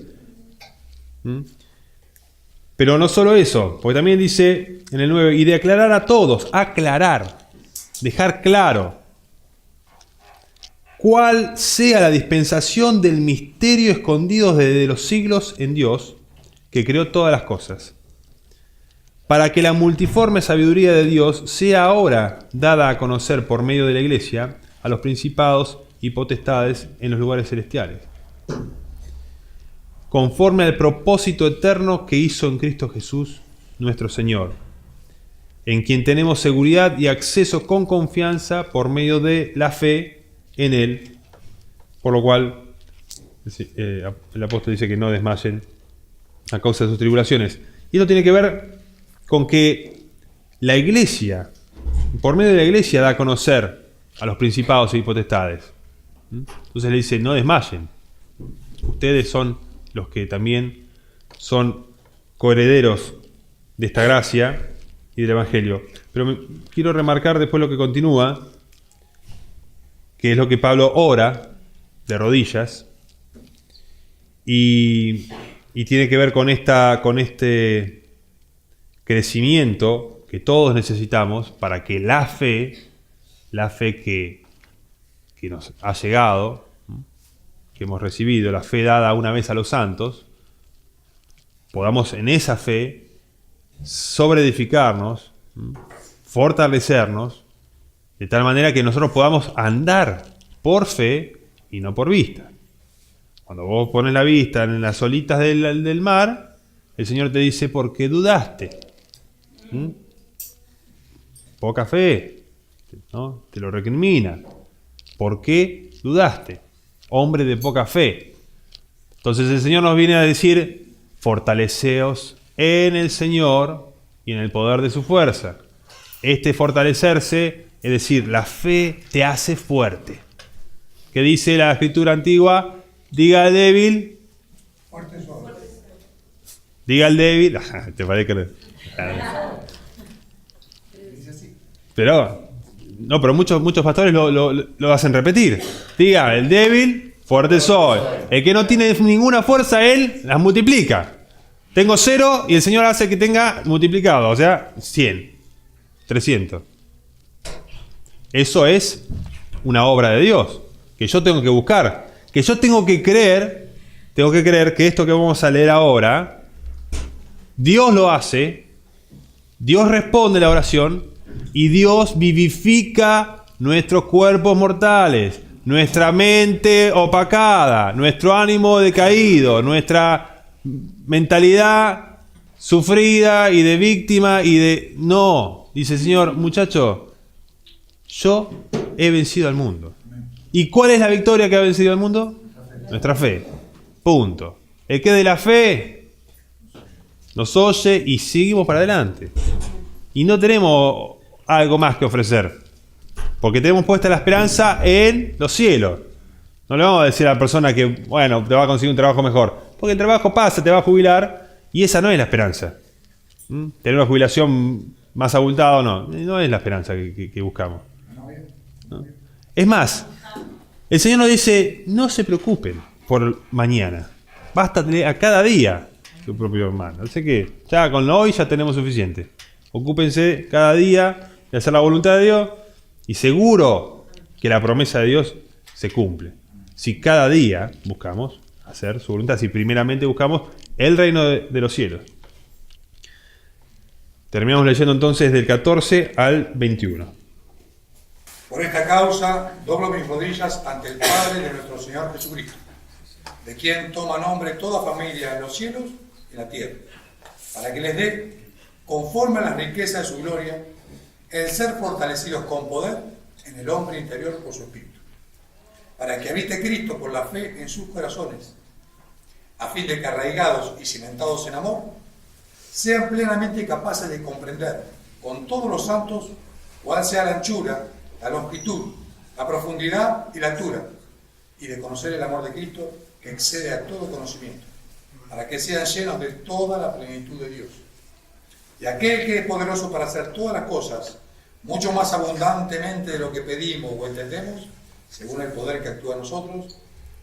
Pero no solo eso, porque también dice en el 9, y de aclarar a todos, aclarar, dejar claro cuál sea la dispensación del misterio escondido desde los siglos en Dios, que creó todas las cosas, para que la multiforme sabiduría de Dios sea ahora dada a conocer por medio de la Iglesia a los principados y potestades en los lugares celestiales, conforme al propósito eterno que hizo en Cristo Jesús nuestro Señor, en quien tenemos seguridad y acceso con confianza por medio de la fe en Él, por lo cual el apóstol dice que no desmayen a causa de sus tribulaciones. Y esto tiene que ver con que la Iglesia, por medio de la Iglesia, da a conocer a los principados y potestades. Entonces le dice, no desmayen. Ustedes son los que también son coherederos de esta gracia y del Evangelio. Pero quiero remarcar después lo que continúa, que es lo que Pablo ora de rodillas, y tiene que ver con este crecimiento que todos necesitamos para que la fe que nos ha llegado, que hemos recibido, la fe dada una vez a los santos, podamos en esa fe sobreedificarnos, fortalecernos, de tal manera que nosotros podamos andar por fe y no por vista. Cuando vos pones la vista en las olitas del mar, el Señor te dice, ¿por qué dudaste? Poca fe, ¿no? Te lo recrimina. ¿Por qué dudaste? Hombre de poca fe. Entonces el Señor nos viene a decir, fortaleceos en el Señor y en el poder de su fuerza. Este fortalecerse, es decir, la fe te hace fuerte. ¿Qué dice la Escritura antigua? Diga al débil. Fuerte soy. Diga al débil. Te parece que... Dice así. Pero muchos pastores lo hacen repetir. Diga, el débil, fuerte soy. El que no tiene ninguna fuerza, él las multiplica. Tengo 0 y el Señor hace que tenga multiplicado, o sea, 100, 300. Eso es una obra de Dios, que yo tengo que buscar, que yo tengo que creer que esto que vamos a leer ahora, Dios lo hace, Dios responde la oración y Dios vivifica nuestros cuerpos mortales, nuestra mente opacada, nuestro ánimo decaído, nuestra mentalidad sufrida y de víctima y de... No, dice el Señor, muchacho, yo he vencido al mundo. ¿Y cuál es la victoria que ha vencido al mundo? Nuestra fe. Punto. El que de la fe nos oye y seguimos para adelante. Y no tenemos algo más que ofrecer. Porque tenemos puesta la esperanza en los cielos. No le vamos a decir a la persona que, bueno, te va a conseguir un trabajo mejor. Porque el trabajo pasa, te va a jubilar. Y esa no es la esperanza. Tener una jubilación más abultada o no. No es la esperanza que buscamos. ¿No? Es más, el Señor nos dice, no se preocupen por mañana. Basta a cada día su propio hermano. Así que ya con lo hoy ya tenemos suficiente. Ocúpense cada día de hacer la voluntad de Dios y seguro que la promesa de Dios se cumple. Si cada día buscamos hacer su voluntad, si primeramente buscamos el reino de los cielos. Terminamos leyendo entonces del 14 al 21. Por esta causa doblo mis rodillas ante el Padre de nuestro Señor Jesucristo, de quien toma nombre toda familia en los cielos y en la tierra, para que les dé, conforme a las riquezas de su gloria, el ser fortalecidos con poder en el hombre interior por su Espíritu, para que habite Cristo por la fe en sus corazones, a fin de que arraigados y cimentados en amor, sean plenamente capaces de comprender con todos los santos cuál sea la anchura, la longitud, la profundidad y la altura, y de conocer el amor de Cristo que excede a todo conocimiento, para que sean llenos de toda la plenitud de Dios. Y aquel que es poderoso para hacer todas las cosas, mucho más abundantemente de lo que pedimos o entendemos, según el poder que actúa en nosotros,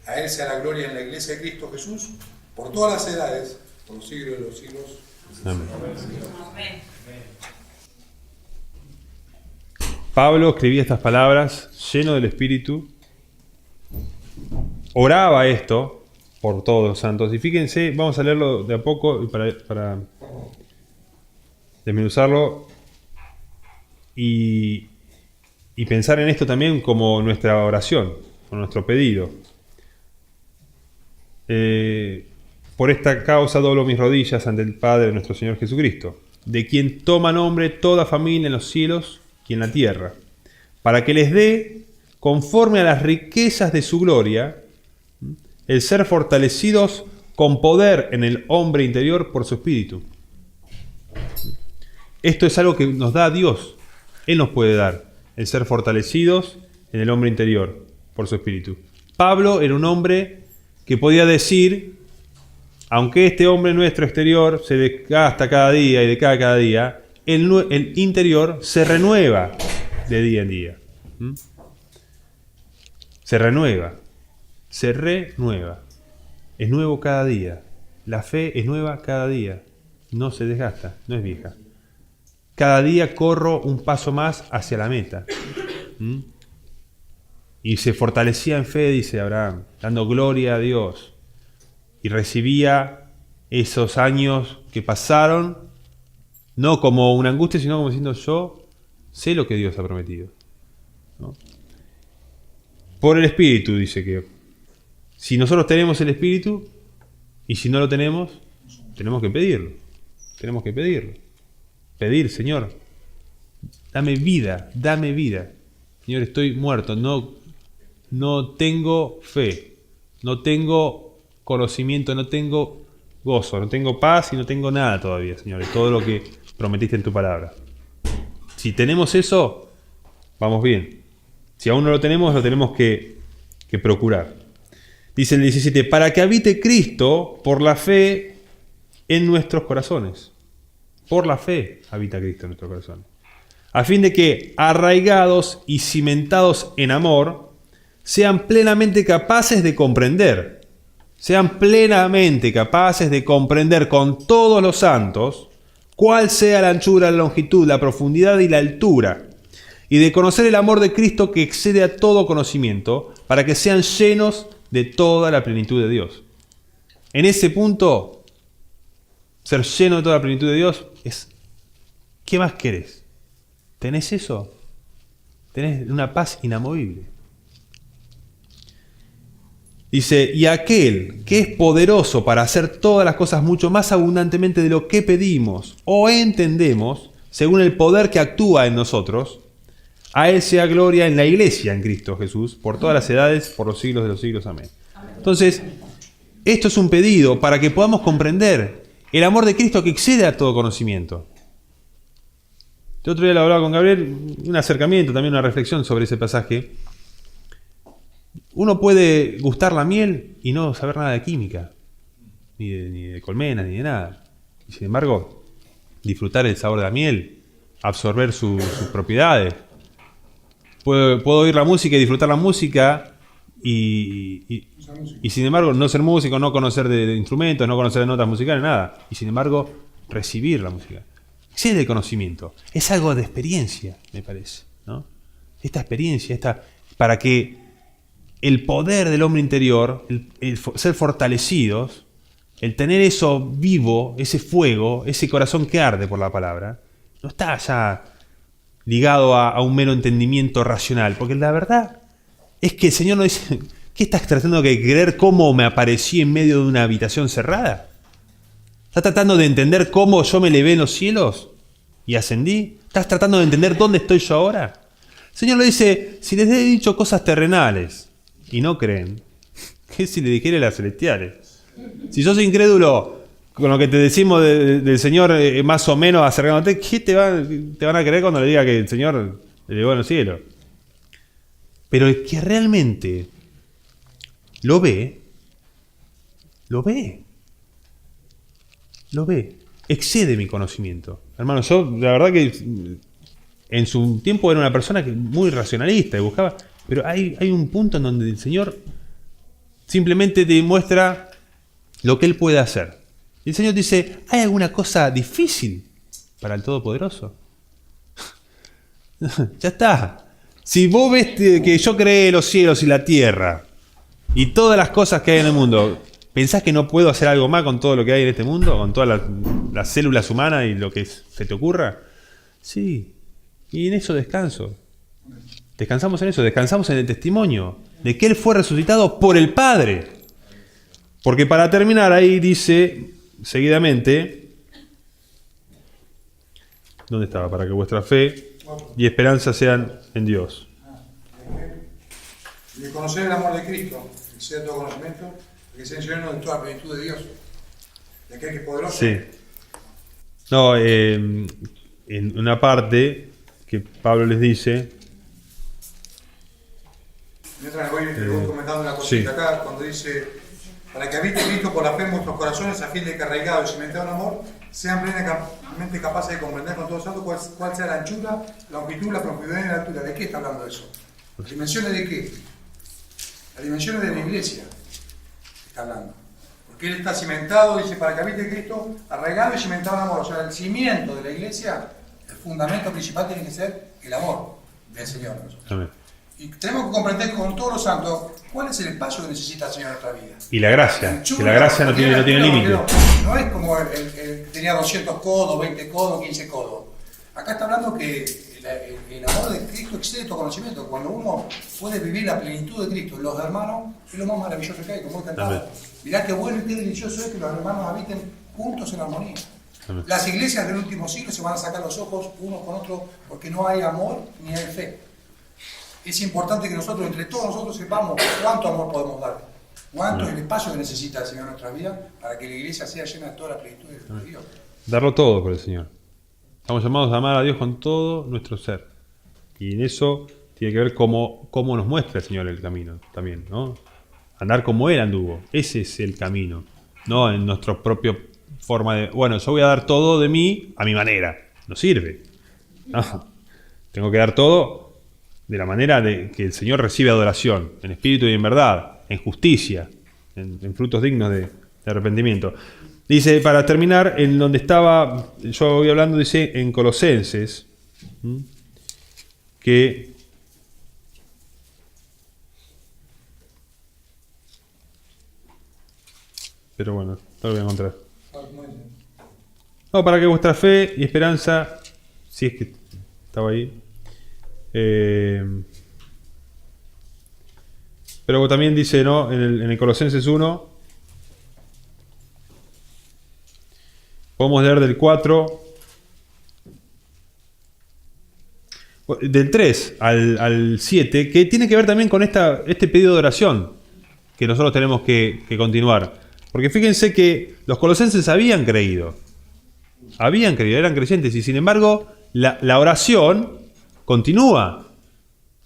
a Él sea la gloria en la Iglesia de Cristo Jesús, por todas las edades, por los siglos de los siglos. Amén. Pablo escribía estas palabras lleno del Espíritu, oraba esto por todos los santos. Y fíjense, vamos a leerlo de a poco para desmenuzarlo y pensar en esto también como nuestra oración, como nuestro pedido. Por esta causa doblo mis rodillas ante el Padre de nuestro Señor Jesucristo, de quien toma nombre toda familia en los cielos y en la tierra, para que les dé, conforme a las riquezas de su gloria, el ser fortalecidos con poder en el hombre interior por su Espíritu. Esto es algo que nos da Dios. Él nos puede dar el ser fortalecidos en el hombre interior por su espíritu. Pablo era un hombre que podía decir, aunque este hombre nuestro exterior se desgasta cada día y decae cada día, el interior se renueva de día en día. Se renueva. Es nuevo cada día. La fe es nueva cada día. No se desgasta, no es vieja. Cada día corro un paso más hacia la meta. Y se fortalecía en fe, dice Abraham, dando gloria a Dios. Y recibía esos años que pasaron, no como una angustia, sino como diciendo, yo sé lo que Dios ha prometido, ¿no? Por el Espíritu, dice que si nosotros tenemos el Espíritu, y si no lo tenemos, tenemos que pedirlo. Tenemos que pedirlo. Pedir, Señor, dame vida, dame vida. Señor, estoy muerto, no tengo fe, no tengo conocimiento, no tengo gozo, no tengo paz y no tengo nada todavía, Señor, es todo lo que prometiste en tu palabra. Si tenemos eso, vamos bien. Si aún no lo tenemos que procurar. Dice el 17, para que habite Cristo por la fe en nuestros corazones. Por la fe habita Cristo en nuestros corazones. A fin de que, arraigados y cimentados en amor, sean plenamente capaces de comprender. Sean plenamente capaces de comprender con todos los santos cuál sea la anchura, la longitud, la profundidad y la altura, y de conocer el amor de Cristo que excede a todo conocimiento, para que sean llenos de toda la plenitud de Dios. En ese punto, ser lleno de toda la plenitud de Dios es, ¿qué más querés? ¿Tenés eso? Tenés una paz inamovible. Dice, y aquel que es poderoso para hacer todas las cosas mucho más abundantemente de lo que pedimos o entendemos, según el poder que actúa en nosotros, a Él sea gloria en la iglesia en Cristo Jesús, por todas las edades, por los siglos de los siglos. Amén. Entonces, esto es un pedido para que podamos comprender el amor de Cristo que excede a todo conocimiento. El otro día lo hablaba con Gabriel, un acercamiento, también una reflexión sobre ese pasaje. Uno puede gustar la miel y no saber nada de química, ni de colmenas, ni de nada. Y sin embargo, disfrutar el sabor de la miel, absorber sus propiedades. Puedo oír la música y disfrutar la música y sin embargo no ser músico, no conocer de instrumentos, no conocer de notas musicales, nada. Y sin embargo, recibir la música. Excede el conocimiento. Es algo de experiencia, me parece, ¿no? Esta experiencia, para que el poder del hombre interior, el ser fortalecidos, el tener eso vivo, ese fuego, ese corazón que arde por la palabra, no está ya ligado a un mero entendimiento racional, porque la verdad es que el Señor nos dice, ¿qué estás tratando de creer cómo me aparecí en medio de una habitación cerrada? ¿Estás tratando de entender cómo yo me elevé en los cielos y ascendí? ¿Estás tratando de entender dónde estoy yo ahora? El Señor le dice, si les he dicho cosas terrenales y no creen, ¿qué si le dijere las celestiales? Si sos incrédulo con lo que te decimos del Señor más o menos acercándote, ¿qué te van a creer cuando le diga que el Señor le elevó en los cielos? Pero el que realmente lo ve, excede mi conocimiento. Hermano, yo la verdad que en su tiempo era una persona muy racionalista y buscaba, pero hay un punto en donde el Señor simplemente te muestra lo que Él puede hacer. Y el Señor dice, ¿hay alguna cosa difícil para el Todopoderoso? Ya está. Si vos ves que yo creé los cielos y la tierra y todas las cosas que hay en el mundo, ¿pensás que no puedo hacer algo más con todo lo que hay en este mundo? ¿Con todas las células humanas y lo que se te ocurra? Sí. Y en eso descanso. Descansamos en eso, descansamos en el testimonio de que Él fue resucitado por el Padre. Porque para terminar ahí dice seguidamente, ¿dónde estaba? Para que vuestra fe y esperanza sean en Dios. De conocer el amor de Cristo, que sea todo conocimiento, que sea lleno de toda la plenitud de Dios, de aquel que es poderoso. Sí. No, en una parte que Pablo les dice, Mientras voy comentando una cosita acá, cuando dice, para que habite Cristo por la fe en vuestros corazones, a fin de que arraigados y cimentados en amor, sean plenamente capaces de comprender con todo santo cuál sea la anchura, la longitud, la profundidad y la altura. ¿De qué está hablando eso? ¿Las dimensiones de qué? Las dimensiones de la iglesia está hablando. Porque él está cimentado, dice, para que habite Cristo, arraigado y cimentado en amor. O sea, el cimiento de la iglesia, el fundamento principal tiene que ser el amor del Señor. Amén. Y tenemos que comprender con todos los santos cuál es el espacio que necesita el Señor en nuestra vida. Y la gracia, que la gracia no tiene límite. No es como el que tenía 200 codos, 20 codos, 15 codos. Acá está hablando que el amor de Cristo excede todo conocimiento. Cuando uno puede vivir la plenitud de Cristo, los hermanos, es lo más maravilloso que hay, como he cantado. Mirá qué bueno y qué delicioso es que los hermanos habiten juntos en armonía. Amén. Las iglesias del último siglo se van a sacar los ojos unos con otros porque no hay amor ni hay fe. Es importante que nosotros, entre todos nosotros, sepamos cuánto amor podemos dar, cuánto es el espacio que necesita el Señor en nuestra vida para que la iglesia sea llena de toda la plenitud de Dios. Darlo todo por el Señor. Estamos llamados a amar a Dios con todo nuestro ser. Y en eso tiene que ver cómo nos muestra el Señor el camino también, ¿no? Andar como Él anduvo. Ese es el camino. No en nuestra propia forma de, bueno, yo voy a dar todo de mí a mi manera. No sirve. No. Tengo que dar todo de la manera de que el Señor recibe adoración, en espíritu y en verdad, en justicia, en frutos dignos de arrepentimiento. Dice, para terminar, en donde estaba, yo voy hablando, dice, en Colosenses, que pero bueno, no lo voy a encontrar. No, para que vuestra fe y esperanza, si es que estaba ahí, pero también dice, ¿no? En el Colosenses 1, podemos leer del 4, del 3 al 7, que tiene que ver también con este pedido de oración que nosotros tenemos que continuar. Porque fíjense que los colosenses habían creído, eran creyentes, y sin embargo la oración continúa.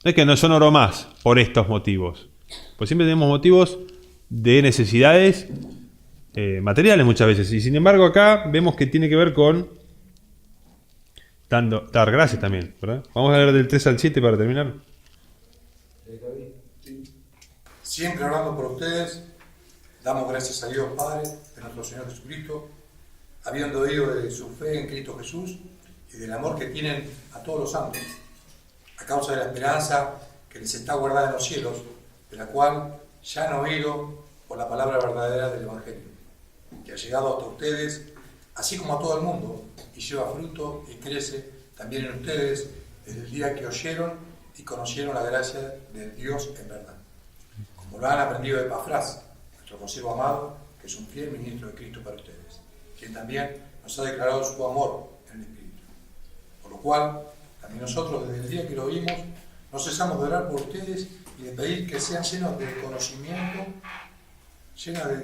No es que yo no oro más por estos motivos. Pues siempre tenemos motivos de necesidades materiales muchas veces. Y sin embargo acá vemos que tiene que ver con dar gracias también, ¿verdad? Vamos a leer del 3 al 7 para terminar. Siempre orando por ustedes, damos gracias a Dios Padre de nuestro Señor Jesucristo, habiendo oído de su fe en Cristo Jesús y del amor que tienen a todos los santos, a causa de la esperanza que les está guardada en los cielos, de la cual ya han oído por la palabra verdadera del Evangelio, que ha llegado hasta ustedes, así como a todo el mundo, y lleva fruto y crece también en ustedes desde el día que oyeron y conocieron la gracia de Dios en verdad, como lo han aprendido de Epafras, nuestro consiervo amado, que es un fiel ministro de Cristo para ustedes, quien también nos ha declarado su amor en el Espíritu. Por lo cual, también nosotros desde el día que lo vimos, no cesamos de orar por ustedes y de pedir que sean llenos del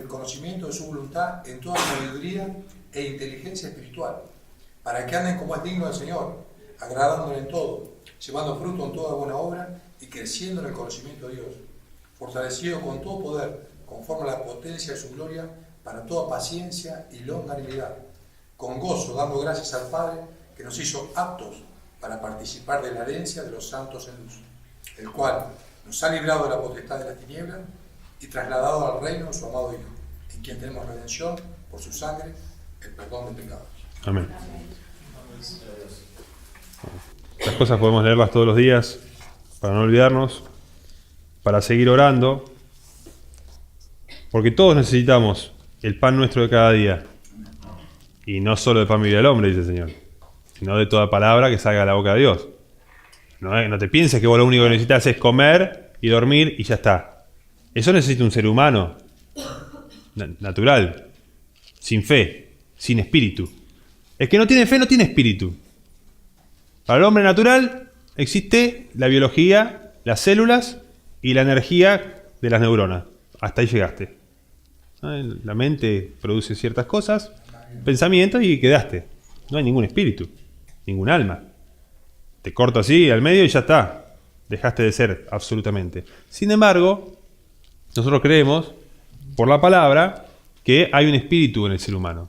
conocimiento de su voluntad en toda sabiduría e inteligencia espiritual, para que anden como es digno del Señor, agradándole en todo, llevando fruto en toda buena obra y creciendo en el conocimiento de Dios, fortalecido con todo poder, conforme a la potencia de su gloria, para toda paciencia y longanimidad, con gozo, dando gracias al Padre, que nos hizo aptos para participar de la herencia de los santos en luz, el cual nos ha librado de la potestad de las tinieblas y trasladado al reino de su amado Hijo, en quien tenemos redención por su sangre, el perdón de pecados. Amén. Las cosas podemos leerlas todos los días para no olvidarnos, para seguir orando, porque todos necesitamos el pan nuestro de cada día, y no solo de pan vive el hombre, dice el Señor, sino de toda palabra que salga de la boca de Dios. No te pienses que vos lo único que necesitas es comer y dormir y ya está. Eso necesita un ser humano natural, sin fe, sin espíritu. El que no tiene fe no tiene espíritu. Para el hombre natural existe la biología, las células y la energía de las neuronas. Hasta ahí llegaste. La mente produce ciertas cosas, pensamientos, y quedaste. No hay ningún espíritu, ningún alma. Te corto así al medio y ya está. Dejaste de ser absolutamente. Sin embargo, nosotros creemos, por la palabra, que hay un espíritu en el ser humano.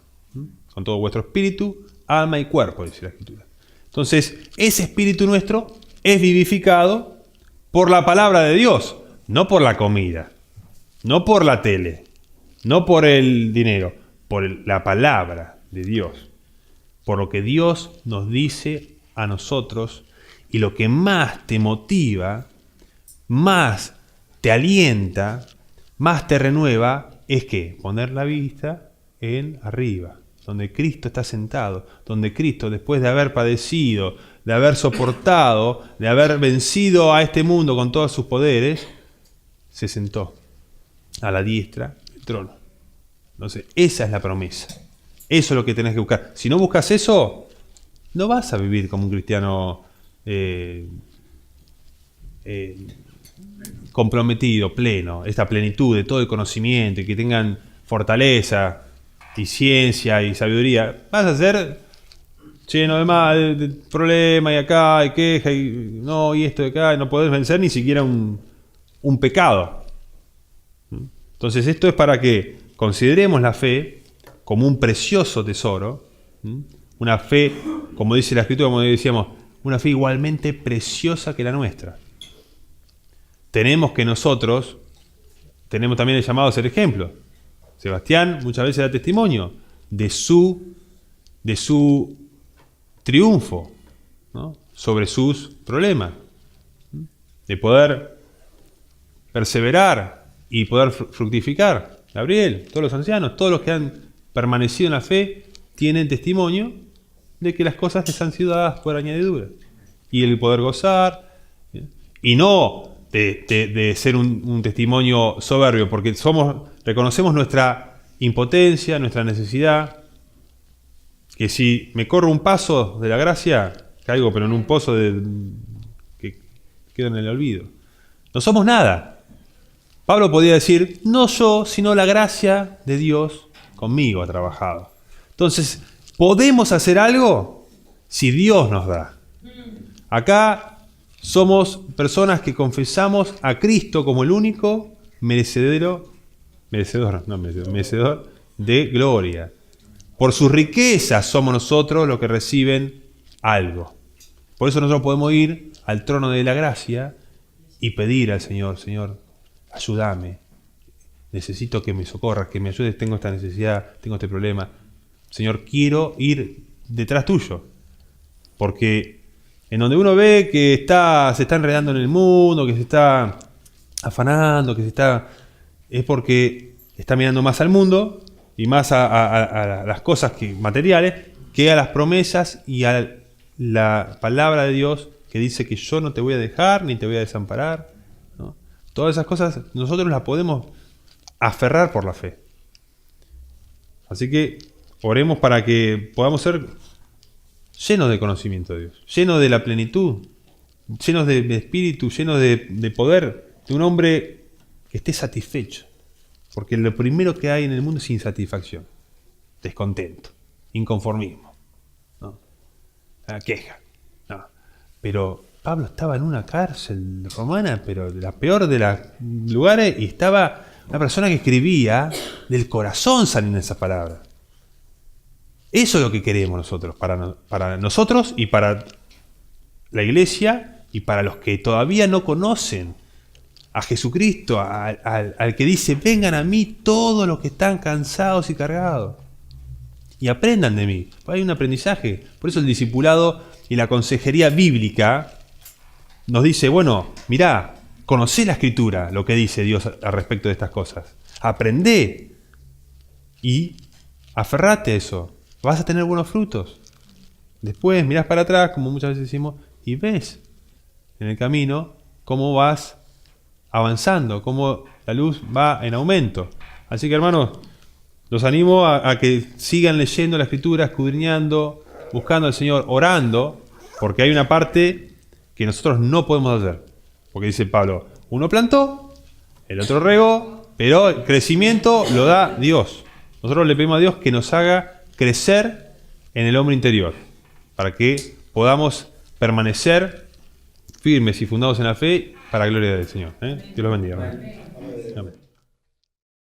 Con todo vuestro espíritu, alma y cuerpo, dice la Escritura. Entonces, ese espíritu nuestro es vivificado por la palabra de Dios, no por la comida, no por la tele, no por el dinero, por la palabra de Dios. Por lo que Dios nos dice a nosotros, y lo que más te motiva, más te alienta, más te renueva, es que poner la vista en arriba, donde Cristo está sentado, donde Cristo, después de haber padecido, de haber soportado, de haber vencido a este mundo con todos sus poderes, se sentó a la diestra del trono. Entonces, esa es la promesa. Eso es lo que tenés que buscar. Si no buscas eso, no vas a vivir como un cristiano comprometido, pleno, esta plenitud de todo el conocimiento, y que tengan fortaleza y ciencia y sabiduría. Vas a ser lleno de problemas y acá, y queja, y no, y esto de acá, y no podés vencer ni siquiera un pecado. Entonces esto es para que consideremos la fe como un precioso tesoro, una fe, como dice la Escritura, como decíamos, una fe igualmente preciosa que la nuestra. Tenemos también el llamado a ser ejemplo. Sebastián muchas veces da testimonio de su triunfo, ¿no?, sobre sus problemas, de poder perseverar y poder fructificar. Gabriel, todos los ancianos, todos los que han permanecido en la fe, tienen testimonio de que las cosas les han sido dadas por añadidura. Y el poder gozar, y no de ser un testimonio soberbio, porque reconocemos nuestra impotencia, nuestra necesidad, que si me corro un paso de la gracia, caigo pero en un pozo que quedo en el olvido. No somos nada. Pablo podía decir, no yo, sino la gracia de Dios conmigo ha trabajado. Entonces, ¿podemos hacer algo? Si Dios nos da. Acá somos personas que confesamos a Cristo como el único merecedor de gloria. Por sus riquezas somos nosotros los que reciben algo. Por eso nosotros podemos ir al trono de la gracia y pedir al Señor, Señor, ayúdame, necesito que me socorras, que me ayudes, tengo esta necesidad, tengo este problema. Señor, quiero ir detrás tuyo. Porque en donde uno ve que se está enredando en el mundo, que se está afanando, es porque está mirando más al mundo y más a las cosas materiales que a las promesas y a la palabra de Dios que dice que yo no te voy a dejar ni te voy a desamparar, ¿no? Todas esas cosas nosotros las podemos aferrar por la fe. Así que oremos para que podamos ser llenos de conocimiento de Dios, llenos de la plenitud, llenos de espíritu, llenos de poder, de un hombre que esté satisfecho. Porque lo primero que hay en el mundo es insatisfacción, descontento, inconformismo, ¿no? Queja. No. Pero Pablo estaba en una cárcel romana, pero la peor de los lugares, y estaba una persona que escribía del corazón saliendo esas palabras. Eso es lo que queremos nosotros, para nosotros y para la iglesia y para los que todavía no conocen a Jesucristo, al que dice, vengan a mí todos los que están cansados y cargados y aprendan de mí. Hay un aprendizaje. Por eso el discipulado y la consejería bíblica nos dice, bueno, mirá, conocé la Escritura, lo que dice Dios al respecto de estas cosas. Aprendé y aferrate a eso. Vas a tener buenos frutos. Después mirás para atrás, como muchas veces decimos, y ves en el camino cómo vas avanzando, cómo la luz va en aumento. Así que, hermanos, los animo a que sigan leyendo la Escritura, escudriñando, buscando al Señor, orando, porque hay una parte que nosotros no podemos hacer. Porque dice Pablo, uno plantó, el otro regó, pero el crecimiento lo da Dios. Nosotros le pedimos a Dios que nos haga crecer en el hombre interior, para que podamos permanecer firmes y fundados en la fe para gloria del Señor. Dios los bendiga. Amén. Amén.